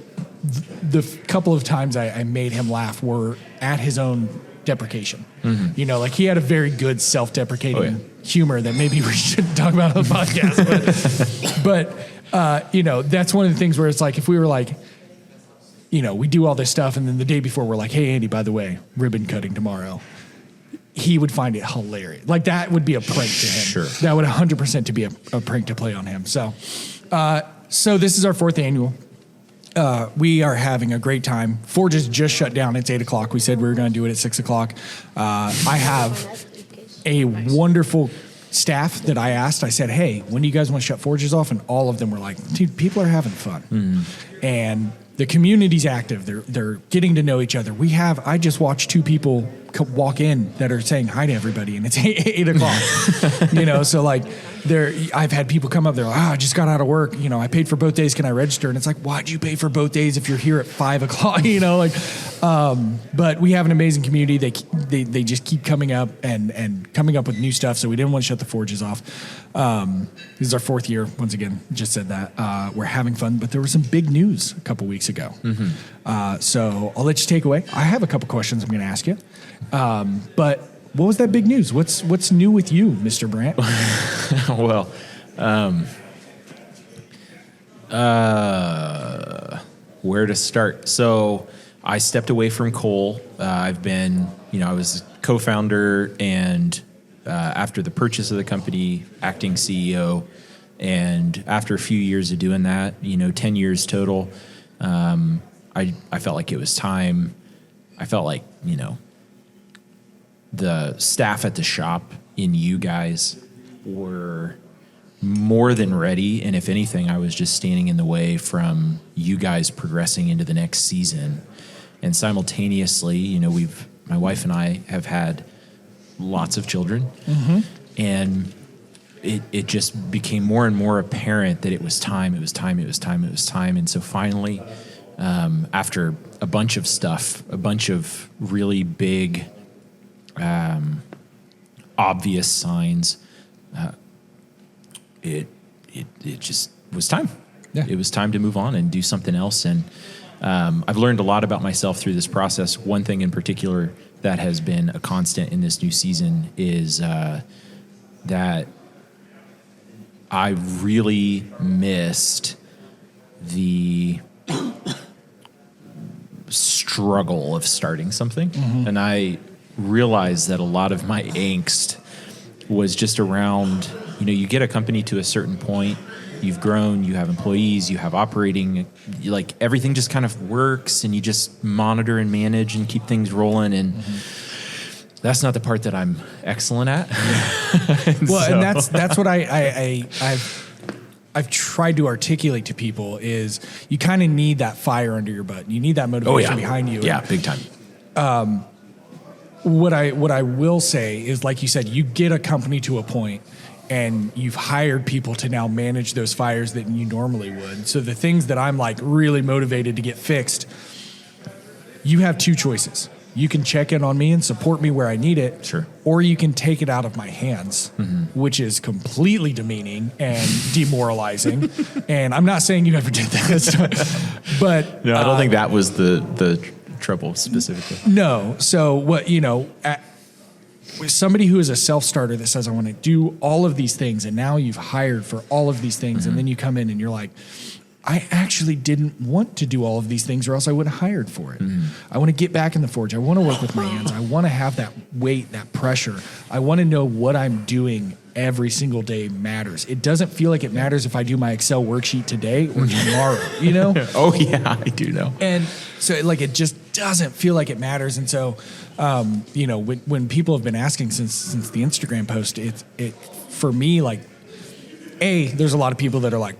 couple of times I made him laugh were at his own deprecation. He had a very good self-deprecating humor that maybe we shouldn't talk about on the podcast. But that's one of the things where it's like, if we were like, we do all this stuff and then the day before we're like, hey, Andy, by the way, ribbon cutting tomorrow. He would find it hilarious. Like that would be a prank to him. Sure. That would 100% to be a prank to play on him. So this is our 4th annual. We are having a great time. Forges just shut down. It's 8:00. We said we were going to do it at 6:00. I have a wonderful staff that I asked. I said, hey, when do you guys want to shut Forges off? And all of them were like, dude, people are having fun. And the community's active. They're getting to know each other. I just watched 2 people walk in that are saying hi to everybody, and it's 8:00. So I've had people come up, they're like, I just got out of work. I paid for both days. Can I register? And it's like, why'd you pay for both days if you're here at 5 o'clock? But we have an amazing community. They just keep coming up and coming up with new stuff. So we didn't want to shut the forges off. This is our 4th year. Once again, just said that. We're having fun, but there was some big news a couple weeks ago. So I'll let you take away. I have a couple questions I'm going to ask you. But what was that big news? What's new with you, Mr. Brandt? Well, where to start? So I stepped away from Cole. I've been, I was co-founder and after the purchase of the company, acting CEO. And after a few years of doing that, 10 years total, I felt like it was time. I felt like, the staff at the shop in you guys were more than ready. And if anything, I was just standing in the way from you guys progressing into the next season. And simultaneously, my wife and I have had lots of children. And it just became more and more apparent that it was time. And so finally, after a bunch of stuff, a bunch of really big, obvious signs, it just was time. Yeah. It was time to move on and do something else. And I've learned a lot about myself through this process. One thing in particular that has been a constant in this new season is that I really missed the struggle of starting something. And I realized that a lot of my angst was just around, you get a company to a certain point, you've grown, you have employees, you have operating, like everything just kind of works and you just monitor and manage and keep things rolling. And that's not the part that I'm excellent at. And that's what I've tried to articulate to people is you kind of need that fire under your butt. You need that motivation behind you. Yeah, big time. What I will say is, like you said, you get a company to a point and you've hired people to now manage those fires that you normally would. So the things that I'm like really motivated to get fixed, you have 2 choices. You can check in on me and support me where I need it. Sure. Or you can take it out of my hands, which is completely demeaning and demoralizing. And I'm not saying you ever did that, but No, I don't think that was the trouble specifically. no. So what, with somebody who is a self-starter that says, I want to do all of these things, and now you've hired for all of these things, and then you come in and you're like, I actually didn't want to do all of these things or else I would have hired for it. I want to get back in the forge. I want to work with my hands. I want to have that weight, that pressure. I want to know what I'm doing every single day matters. It doesn't feel like it matters if I do my Excel worksheet today or tomorrow, Oh yeah, I do know. And so it just doesn't feel like it matters. And so, when people have been asking since the Instagram post, it for me, like, there's a lot of people that are like,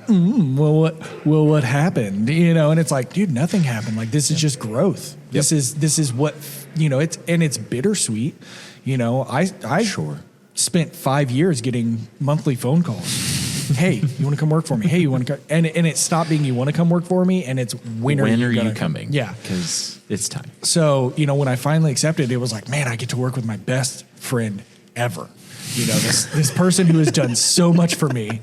what happened? And it's like, dude, nothing happened. Like, this is just growth. Yep. This is what, it's bittersweet. I spent 5 years getting monthly phone calls. Hey, you want to come work for me? Hey, you want to come? And it stopped being, you want to come work for me? And it's, when are you coming? Yeah. Because it's time. So, when I finally accepted, it was like, man, I get to work with my best friend ever. This person who has done so much for me.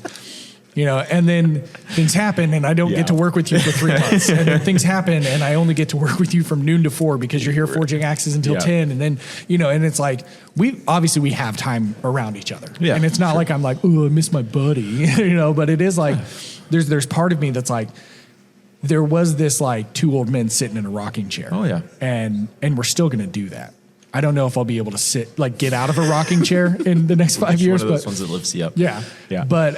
And then things happen and I don't get to work with you for 3 months. And then things happen and I only get to work with you from noon to 4 because you're here forging axes until 10. And then, and it's like, we have time around each other. Yeah, and it's not like I'm like, oh, I miss my buddy, but it is like, there's part of me that's like, there was this like 2 old men sitting in a rocking chair. Oh yeah. And we're still going to do that. I don't know if I'll be able to get out of a rocking chair in the next 5 years. One of those ones that lifts you up. Yeah. Yeah. But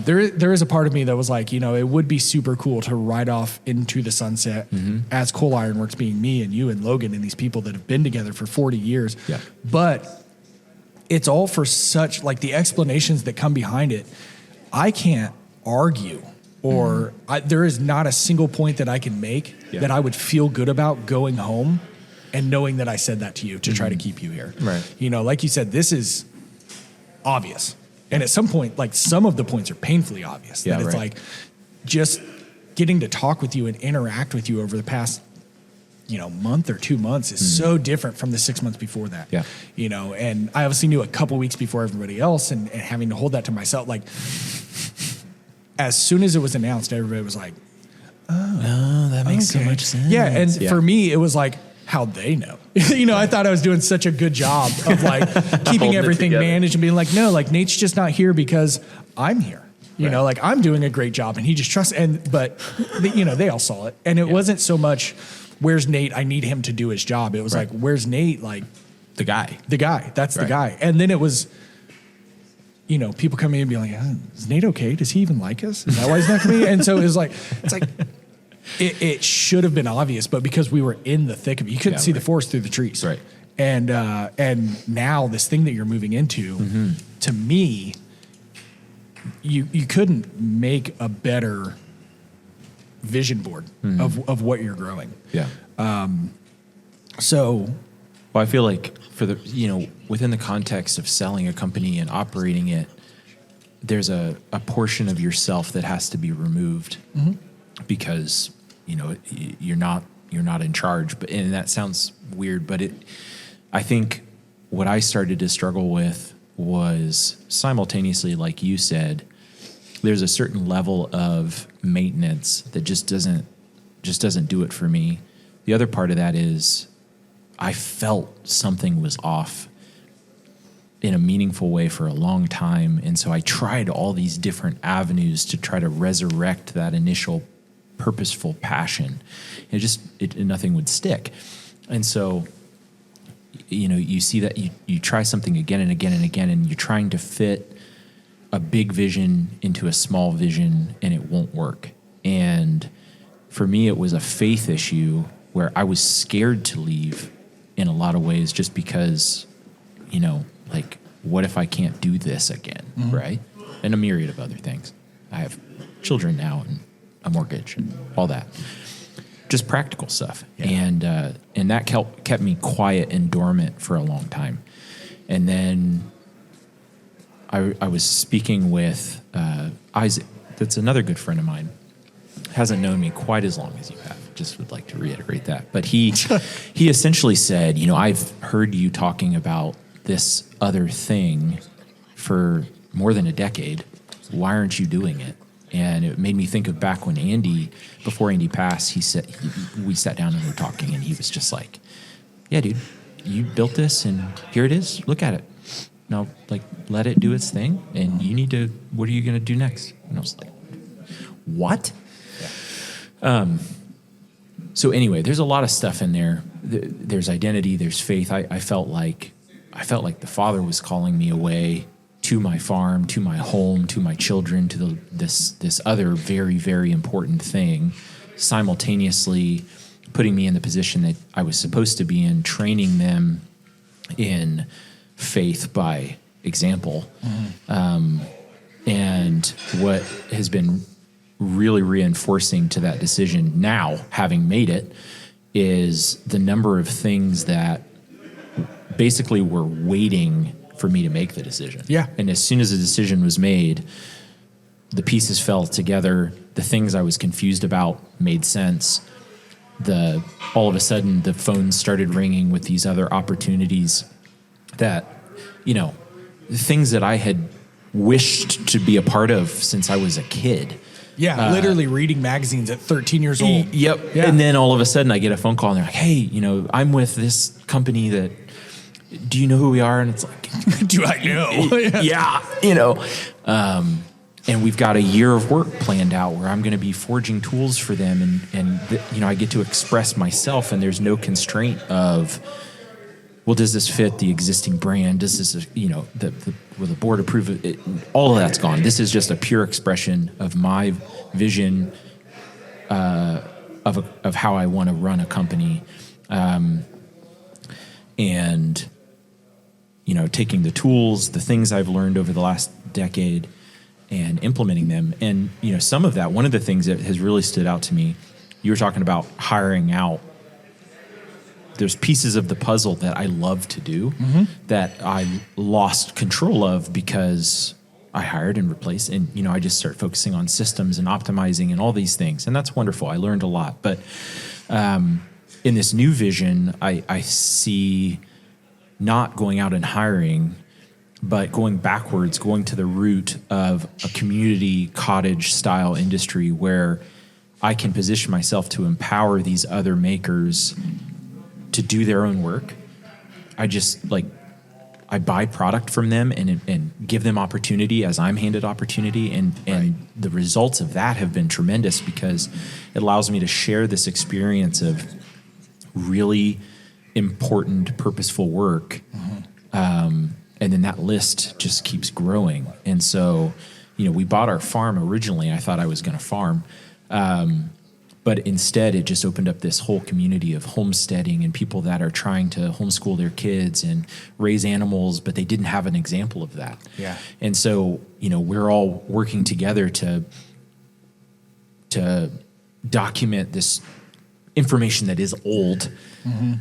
there is a part of me that was like, it would be super cool to ride off into the sunset as Cole Ironworks, being me and you and Logan and these people that have been together for 40 years. Yeah. But it's all for such, like, the explanations that come behind it. I can't argue or there is not a single point that I can make that I would feel good about going home and knowing that I said that to you to try to keep you here. Right. Like you said, this is obvious. And at some point, like some of the points are painfully obvious. Yeah, that it's right. like just getting to talk with you and interact with you over the past, month or 2 months is so different from the 6 months before that. Yeah. And I obviously knew a couple weeks before everybody else, and having to hold that to myself, like as soon as it was announced, everybody was like, Oh, that makes so okay. much sense. Yeah, and for me, it was like, how'd they know? I thought I was doing such a good job of like keeping Holding it everything together. managed and being like, no, like Nate's just not here because I'm here. Like I'm doing a great job and he just trusts. But they all saw it, and it wasn't so much, where's Nate? I need him to do his job. It was like, where's Nate? Like the guy. That's the Right. guy. And then it was, people come in and be like, is Nate okay? Does he even like us? Is that why he's not coming? And so it's like, it should have been obvious, but because we were in the thick of it, you couldn't see the forest through the trees. Right. And now this thing that you're moving into, to me, you couldn't make a better vision board of what you're growing. Yeah. So Well, I feel like within the context of selling a company and operating it, there's a portion of yourself that has to be removed because, you're not in charge. And that sounds weird, but I think what I started to struggle with was simultaneously, like you said, there's a certain level of maintenance that just doesn't do it for me. The other part of that is I felt something was off in a meaningful way for a long time. And so I tried all these different avenues to try to resurrect that initial purposeful passion. Nothing would stick. And so, you see that you try something again and again and again, and you're trying to fit a big vision into a small vision, and it won't work. And for me, it was a faith issue where I was scared to leave in a lot of ways, just because, like, what if I can't do this again, right? And a myriad of other things. I have children now and a mortgage and all that. Just practical stuff. Yeah. And that kept me quiet and dormant for a long time. And then I was speaking with Isaac. That's another good friend of mine. Hasn't known me quite as long as you have. Just would like to reiterate that. But he essentially said, I've heard you talking about this other thing for more than a decade. Why aren't you doing it? And it made me think of back when before Andy passed, we sat down and we were talking, and he was just like, yeah, dude, you built this and here it is. Look at it. Now, like, let it do its thing, and what are you going to do next? And I was like, what? Yeah. So anyway, there's a lot of stuff in there. There's identity, there's faith. I felt like the Father was calling me away to my farm, to my home, to my children, to this other very, very important thing, simultaneously putting me in the position that I was supposed to be in, training them in faith by example. And what has been really reinforcing to that decision now, having made it, is the number of things that basically were waiting for me to make the decision. Yeah. And as soon as the decision was made, the pieces fell together. The things I was confused about made sense. All of a sudden, the phone started ringing with these other opportunities that, things that I had wished to be a part of since I was a kid. yeah, literally reading magazines at 13 years old. Yep. Yeah. And then all of a sudden I get a phone call and they're like, hey, I'm with this company do you know who we are? And it's like, Do I know? yeah, and we've got a year of work planned out where I'm going to be forging tools for them. And I get to express myself, and there's no constraint of, well, does this fit the existing brand? Does this, will the board approve it? All of that's gone. This is just a pure expression of my vision of how I want to run a company. And taking the tools, the things I've learned over the last decade, and implementing them. And, some of that, one of the things that has really stood out to me, you were talking about hiring out. There's pieces of the puzzle that I love to do that I lost control of because I hired and replaced, and I just start focusing on systems and optimizing and all these things, and that's wonderful. I learned a lot, but in this new vision, I see not going out and hiring, but going backwards, going to the root of a community cottage style industry where I can position myself to empower these other makers to do their own work. I buy product from them and give them opportunity as I'm handed opportunity. And the results of that have been tremendous because it allows me to share this experience of really important, purposeful work. And then that list just keeps growing. And so, we bought our farm originally. I thought I was going to farm. But instead, it just opened up this whole community of homesteading and people that are trying to homeschool their kids and raise animals, but they didn't have an example of that. Yeah. And so, we're all working together to document this information that is old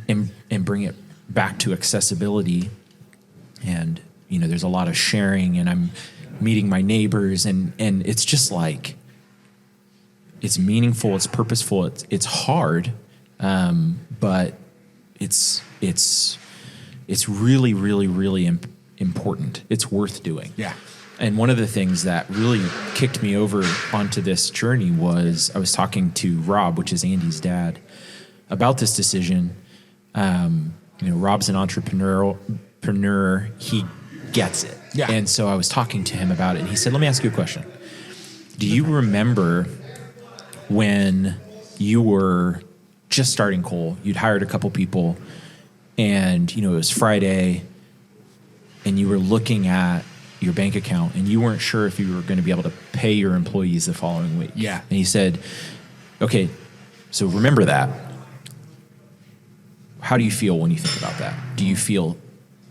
and bring it back to accessibility. And, there's a lot of sharing, and I'm meeting my neighbors, and it's just like, it's meaningful, it's purposeful, it's hard, but it's really, really, really important. It's worth doing. Yeah. And one of the things that really kicked me over onto this journey was I was talking to Rob, which is Andy's dad, about this decision. Rob's an entrepreneur. He gets it. Yeah. And so I was talking to him about it, and he said, let me ask you a question. Do you remember when you were just starting Cole, you'd hired a couple people, and it was Friday, and you were looking at your bank account, and you weren't sure if you were going to be able to pay your employees the following week? Yeah. And he said, okay, so remember that. How do you feel when you think about that?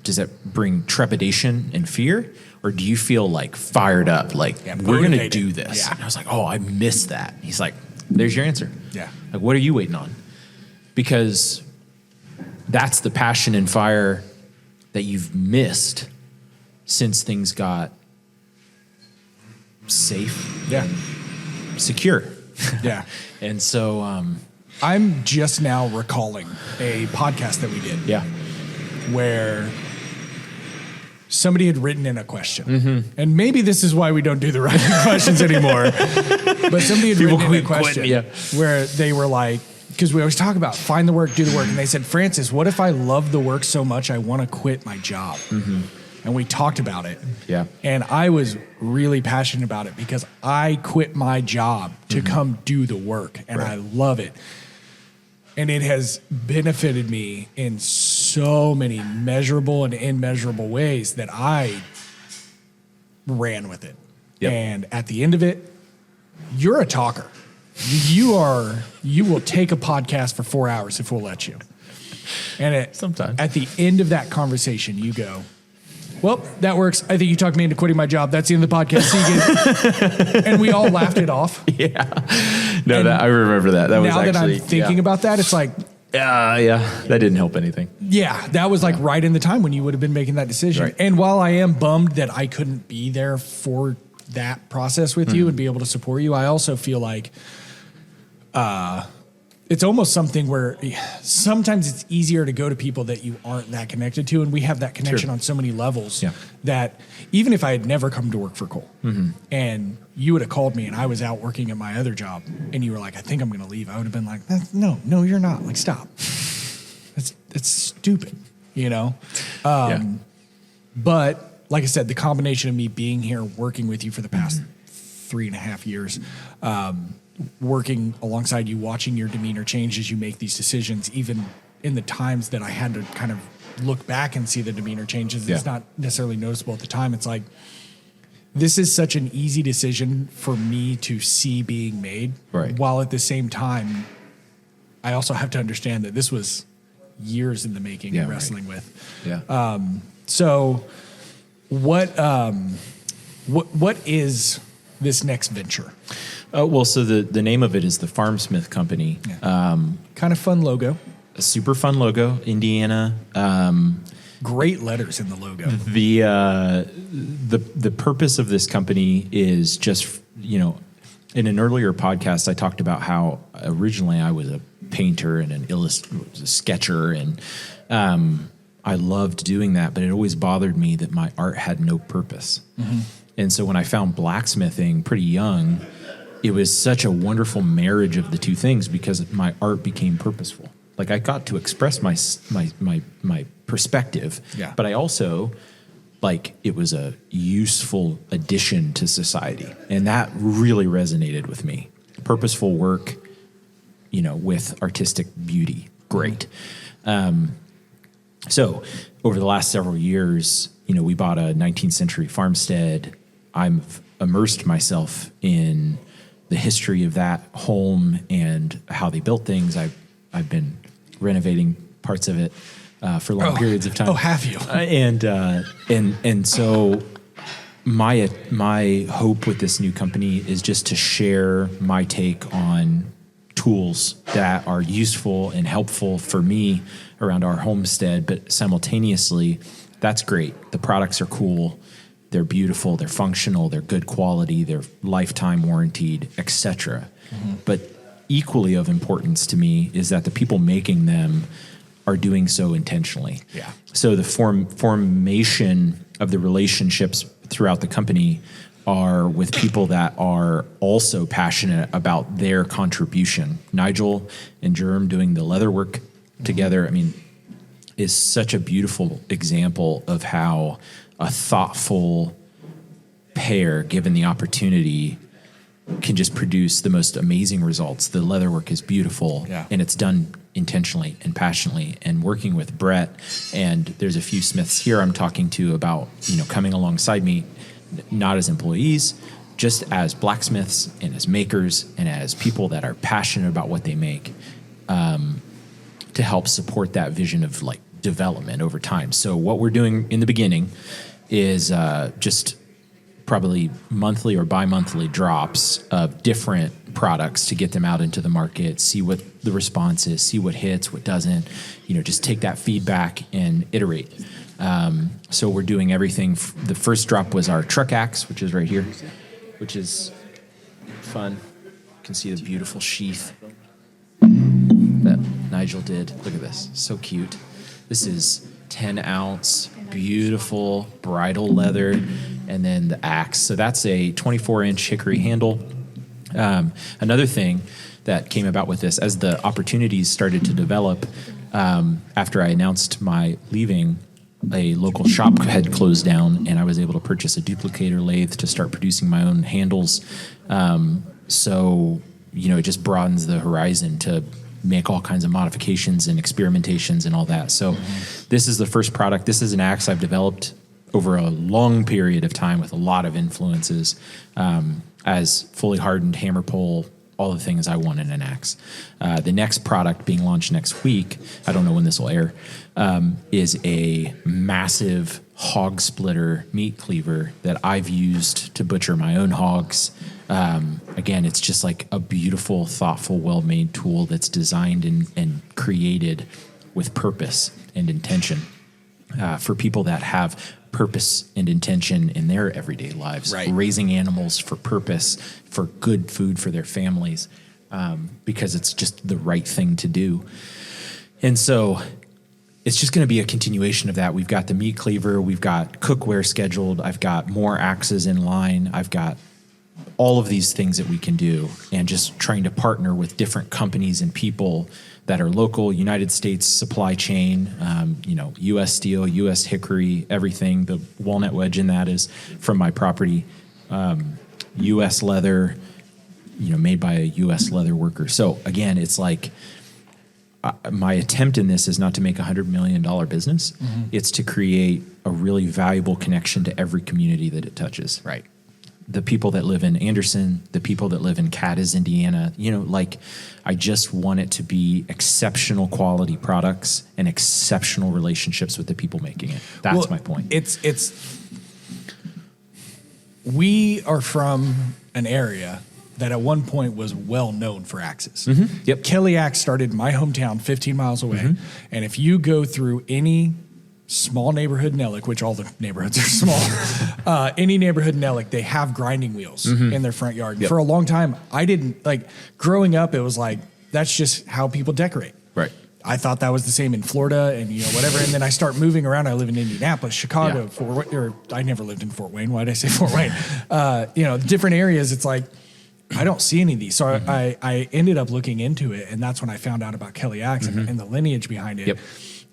Does that bring trepidation and fear? Or do you feel like fired up, like we're going to do this? Yeah. And I was like, oh, I missed that. He's like, there's your answer. Yeah. Like, what are you waiting on? Because that's the passion and fire that you've missed since things got safe, secure. Yeah. And so, I'm just now recalling a podcast that we did. yeah. Where somebody had written in a question. And maybe this is why we don't do the writing questions anymore. But somebody had written in a question where they were like, because we always talk about find the work, do the work. And they said, Francis, what if I love the work so much I want to quit my job? And we talked about it. Yeah. And I was really passionate about it because I quit my job to come do the work. And I love it. And it has benefited me in so many measurable and immeasurable ways that I ran with it. Yep. And at the end of it, you're a talker. You will take a podcast for 4 hours if we'll let you. And Sometimes. at the end of that conversation, you go, well, that works. I think you talked me into quitting my job. That's the end of the podcast. See you again. And we all laughed it off. Yeah. No, I remember that. That was now actually. Now that I'm thinking about that, it's like, yeah, that didn't help anything. yeah, that was like right in the time when you would have been making that decision. Right. And while I am bummed that I couldn't be there for that process with you and be able to support you, I also feel like it's almost something where sometimes it's easier to go to people that you aren't that connected to. And we have that connection on so many levels that even if I had never come to work for Cole and you would have called me and I was out working at my other job and you were like, I think I'm going to leave, I would have been like, no, you're not. Like, stop. It's stupid, But like I said, the combination of me being here, working with you for the past 3.5 years, working alongside you, watching your demeanor change as you make these decisions, even in the times that I had to kind of look back and see the demeanor changes. It's not necessarily noticeable at the time. It's like, this is such an easy decision for me to see being made. Right. While at the same time, I also have to understand that this was years in the making and wrestling with. Yeah. So what is this next venture? So the name of it is the Farmsmith Company. Kind of fun logo. A super fun logo, Indiana. Great letters in the logo. The purpose of this company is just, in an earlier podcast, I talked about how originally I was a painter and a sketcher, and I loved doing that, but it always bothered me that my art had no purpose. Mm-hmm. And so when I found blacksmithing pretty young, it was such a wonderful marriage of the two things because my art became purposeful. Like I got to express my perspective, but I also it was a useful addition to society, and that really resonated with me. Purposeful work, with artistic beauty, great. So over the last several years, we bought a 19th century farmstead. I've immersed myself in the history of that home and how they built things. I've been renovating parts of it for long periods of time. Oh, have you? And so my hope with this new company is just to share my take on tools that are useful and helpful for me around our homestead, but simultaneously, that's great. The products are cool. They're beautiful. They're functional. They're good quality. They're lifetime warranted, etc. Mm-hmm. But equally of importance to me is that the people making them are doing so intentionally. Yeah. So the formation of the relationships throughout the company are with people that are also passionate about their contribution. Nigel and Jerm doing the leather work together, is such a beautiful example of how a thoughtful pair, given the opportunity, can just produce the most amazing results. The leather work is beautiful, and it's done intentionally and passionately. And working with Brett, and there's a few Smiths here I'm talking to about, coming alongside me, not as employees, just as blacksmiths and as makers and as people that are passionate about what they make, to help support that vision of development over time. So what we're doing in the beginning is just probably monthly or bi-monthly drops of different products to get them out into the market, see what the response is, see what hits, what doesn't, just take that feedback and iterate. So we're doing everything. The first drop was our truck axe, which is right here, which is fun. You can see the beautiful sheath that Nigel did. Look at this, so cute. This is 10-ounce, beautiful bridle leather, and then the axe. So that's a 24-inch hickory handle. Another thing that came about with this, as the opportunities started to develop, after I announced my leaving, a local shop had closed down, and I was able to purchase a duplicator lathe to start producing my own handles. So, it just broadens the horizon to make all kinds of modifications and experimentations and all that. So this is the first product. This is an axe I've developed over a long period of time with a lot of influences, as fully hardened hammer pole, all the things I want in an axe. The next product being launched next week, I don't know when this will air, is a massive hog splitter meat cleaver that I've used to butcher my own hogs. Again, it's just like a beautiful, thoughtful, well-made tool that's designed and created with purpose and intention, for people that have purpose and intention in their everyday lives, right. Raising animals for purpose, for good food for their families, because it's just the right thing to do. And so it's just going to be a continuation of that. We've got the meat cleaver, we've got cookware scheduled, I've got more axes in line, I've got all of these things that we can do, and just trying to partner with different companies and people that are local, United States supply chain, U.S. steel, U.S. hickory, everything. The walnut wedge in that is from my property. U.S. leather, made by a U.S. leather worker. So again, it's like my attempt in this is not to make $100 million business. Mm-hmm. It's to create a really valuable connection to every community that it touches. Right. The people that live in Anderson, the people that live in Cadiz, Indiana, I just want it to be exceptional quality products and exceptional relationships with the people making it. That's my point. We are from an area that at one point was well known for axes. Mm-hmm. Yep. Kelly Axe started in my hometown 15 miles away. Mm-hmm. And if you go through any small neighborhood in Ellick, which all the neighborhoods are small, any neighborhood in Ellick, they have grinding wheels in their front yard. Yep. For a long time, I didn't growing up. It was like, that's just how people decorate. Right. I thought that was the same in Florida and whatever. And then I start moving around. I live in Indianapolis, Chicago, I never lived in Fort Wayne. Why did I say Fort Wayne? Different areas. It's like, I don't see any of these. So I ended up looking into it, and that's when I found out about Kelly Axe and the lineage behind it. Yep.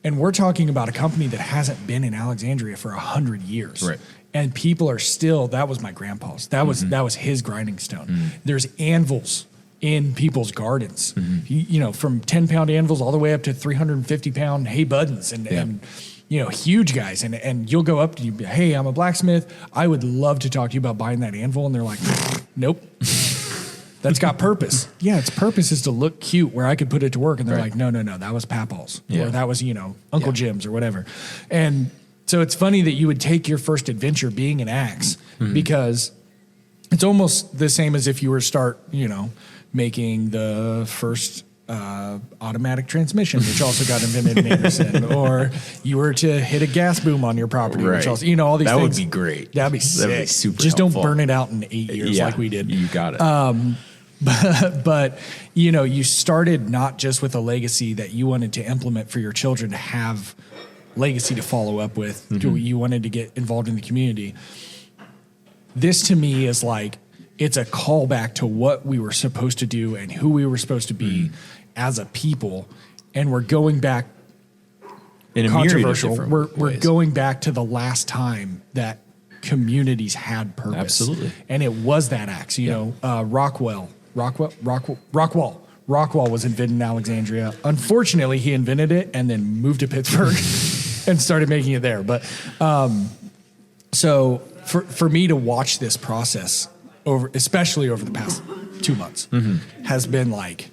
And we're talking about a company that hasn't been in Alexandria for 100 years. Right. And people are still, that was my grandpa's. That was his grinding stone. There's anvils in people's gardens, from 10-pound anvils all the way up to 350-pound hay buttons and huge guys. And you'll go up to you, hey, I'm a blacksmith. I would love to talk to you about buying that anvil. And they're like, nope. That's got purpose. Yeah, its purpose is to look cute where I could put it to work. And they're like, no, that was Papal's. Yeah. Or that was, Uncle Jim's or whatever. And so it's funny that you would take your first adventure being an axe because it's almost the same as if you were to start, making the first automatic transmission, which also got invented in Anderson, or you were to hit a gas boom on your property, which also, all these that things. would be great. That'd be sick. That'd be super Just helpful. don't burn it out in 8 years like we did. You got it. But you started not just with a legacy that you wanted to implement for your children to have legacy to follow up with. You wanted to get involved in the community. This to me is like, it's a callback to what we were supposed to do and who we were supposed to be as a people. And we're going back In a controversial. myriad of We're different ways. going back to the last time that communities had purpose. Absolutely. And it was that axe, Rockwall was invented in Alexandria. Unfortunately, he invented it and then moved to Pittsburgh and started making it there. But so for me to watch this process especially over the past 2 months, has been like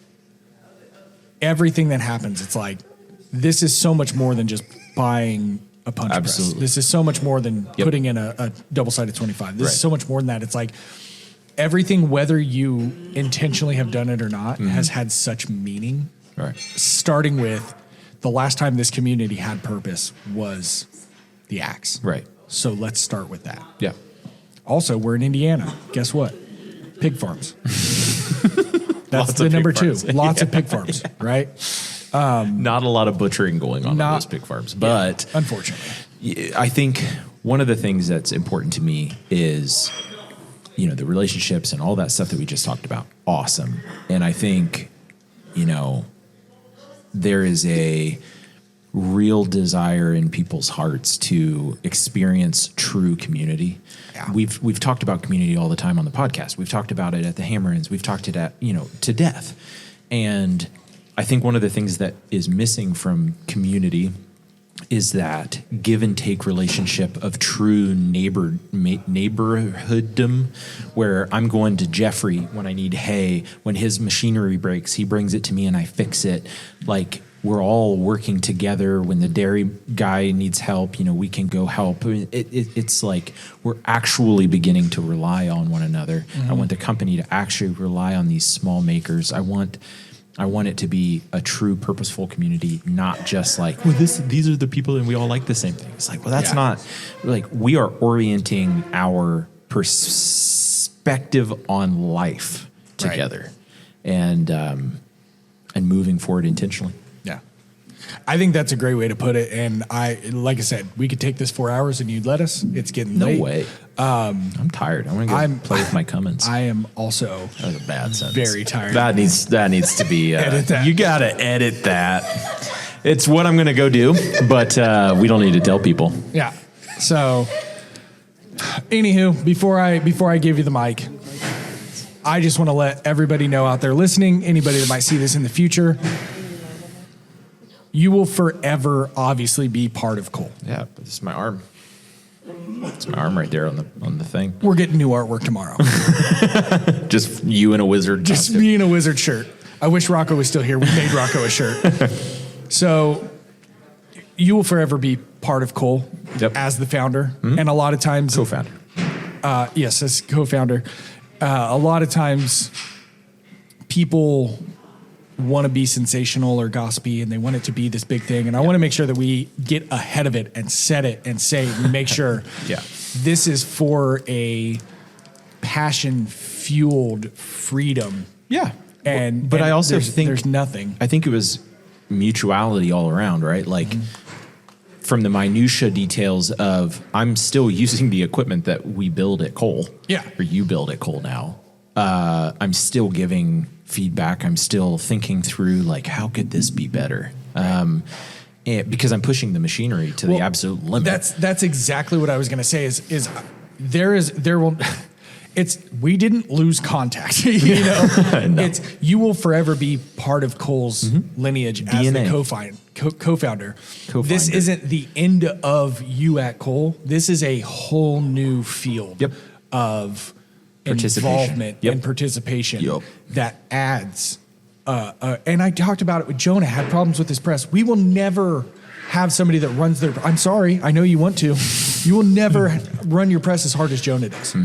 everything that happens. It's like, this is so much more than just buying a punch press. This is so much more than putting in a double-sided 25. This is so much more than that. It's like everything, whether you intentionally have done it or not, has had such meaning. Right. Starting with the last time this community had purpose was the axe. Right. So let's start with that. Yeah. Also, we're in Indiana. Guess what? Pig farms. That's Lots the of number pig 2. farms. Lots of pig farms, right? Not a lot of butchering going on those pig farms, but unfortunately, I think one of the things that's important to me is, the relationships and all that stuff that we just talked about. Awesome. And I think, there is a real desire in people's hearts to experience true community. Yeah. We've talked about community all the time on the podcast. We've talked about it at the Hammer-Ins. We've talked it at, to death. And I think one of the things that is missing from community is that give and take relationship of true neighborhooddom, where I'm going to Jeffrey when I need hay. When his machinery breaks, he brings it to me and I fix it. Like, we're all working together. When the dairy guy needs help, we can go help. It's like we're actually beginning to rely on one another. I want the company to actually rely on these small makers. I want it to be a true purposeful community, not just like, well, these are the people and we all like the same thing. It's like, well, that's not, like, we are orienting our perspective on life together and moving forward intentionally. Yeah. I think that's a great way to put it. And like I said, we could take this 4 hours and you'd let us. It's getting late. No way. I'm tired. I want to go play with my Cummins. I am also that was a bad sentence. Very tired. That needs to be edit that. You got to edit that. It's what I'm going to go do, but we don't need to tell people. Yeah. So, anywho, before I give you the mic, I just want to let everybody know out there listening, anybody that might see this in the future, you will forever obviously be part of Cole. Yeah, but this is my arm. It's my arm right there on the thing. We're getting new artwork tomorrow. Just you in a wizard. Just me in a wizard shirt. I wish Rocco was still here. We made Rocco a shirt. So you will forever be part of Cole as the founder. And a lot of times... Co-founder. Yes, as co-founder. A lot of times people want to be sensational or gossipy, and they want it to be this big thing. And I want to make sure that we get ahead of it and set it and say, make sure this is for a passion-fueled freedom. Yeah. But I also think there's nothing. I think it was mutuality all around, right? Like from the minutia details of I'm still using the equipment that we build at Cole. Yeah. Or you build at Cole now. I'm still giving feedback. I'm still thinking through like, how could this be better? Because I'm pushing the machinery to the absolute limit. That's exactly what I was going to say we didn't lose contact, you know. No. You will forever be part of Cole's lineage as DNA. The co-founder. This isn't the end of you at Cole. This is a whole new field of involvement and participation that adds. And I talked about it with Jonah. Had problems with his press. We will never have somebody that runs their. I'm sorry. I know you want to. You will never run your press as hard as Jonah does.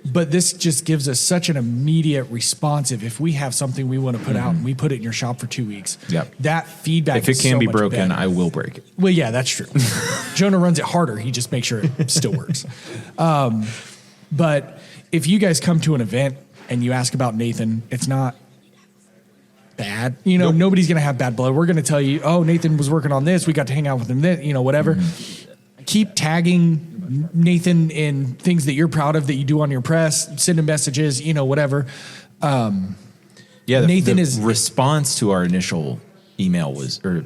But this just gives us such an immediate responsive. If we have something we want to put out and we put it in your shop for 2 weeks, that feedback. If it can be broken, better. I will break it. Well, yeah, that's true. Jonah runs it harder. He just makes sure it still works. But if you guys come to an event and you ask about Nathan, it's not bad. You know, nobody's going to have bad blood. We're going to tell you, oh, Nathan was working on this. We got to hang out with him then, you know, whatever. Keep tagging Nathan in things that you're proud of that you do on your press, send him messages, you know, whatever. Nathan is response to our initial email or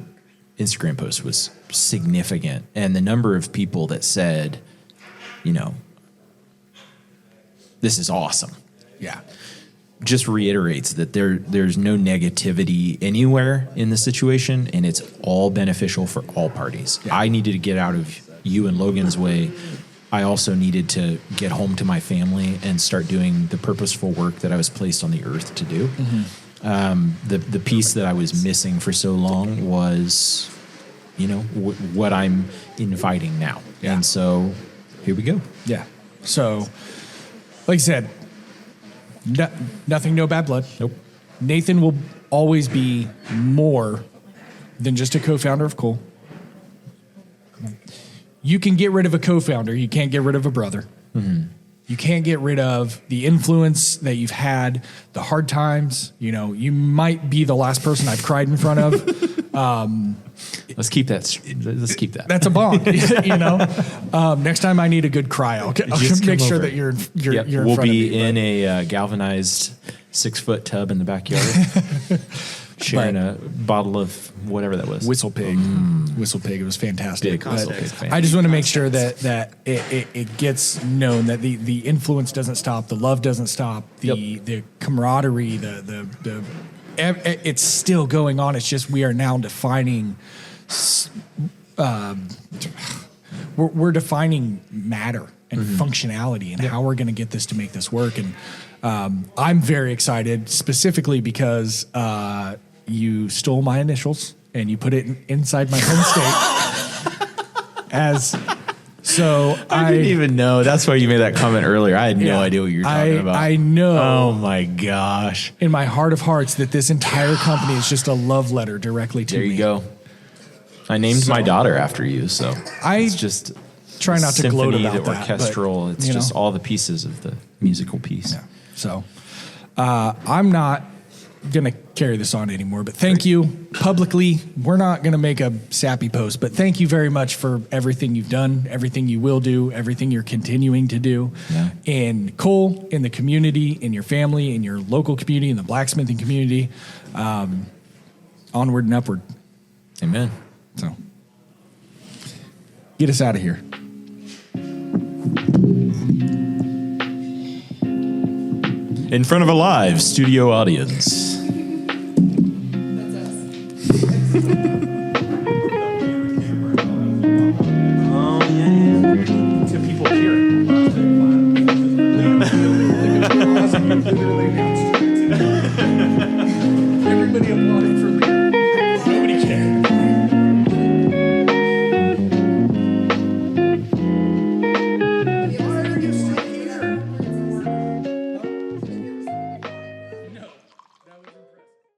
Instagram post was significant. And the number of people that said, you know, this is awesome. Yeah. Just reiterates that there's no negativity anywhere in the situation, and it's all beneficial for all parties. Yeah. I needed to get out of you and Logan's way. I also needed to get home to my family and start doing the purposeful work that I was placed on the earth to do. The piece that I was missing for so long was, you know, what I'm inviting now. Yeah. And so here we go. Yeah. So, like I said, nothing, no bad blood. Nope. Nathan will always be more than just a co-founder of Cole. You can get rid of a co-founder. You can't get rid of a brother. You can't get rid of the influence that you've had, the hard times. You know, you might be the last person I've cried in front of. Let's keep that. That's a bond. You know, next time I need a good cry, I'll make sure that you're in we'll front of me. We'll be in a galvanized 6-foot tub in the backyard. Sharing a bottle of whatever that was. Whistle Pig. Whistle Pig. It was fantastic. I just want to make sure that it gets known that the influence doesn't stop, the love doesn't stop, the camaraderie, it's still going on. It's just we are now defining. We're defining matter and functionality and how we're going to get this to make this work. And I'm very excited, specifically because you stole my initials and you put it inside my home state. I didn't even know. That's why you made that comment earlier. I had no idea what you were talking about. I know. Oh my gosh. In my heart of hearts, that this entire company is just a love letter directly to me. There you go. I named my daughter after you, so it's just try not to gloat about the orchestral. But, it's just all the pieces of the musical piece. Yeah. So I'm not going to carry this on anymore, but thank you publicly. We're not going to make a sappy post, but thank you very much for everything you've done, everything you will do, everything you're continuing to do in Cole, in the community, in your family, in your local community, in the blacksmithing community. Onward and upward. Amen. So get us out of here. In front of a live studio audience. That's us.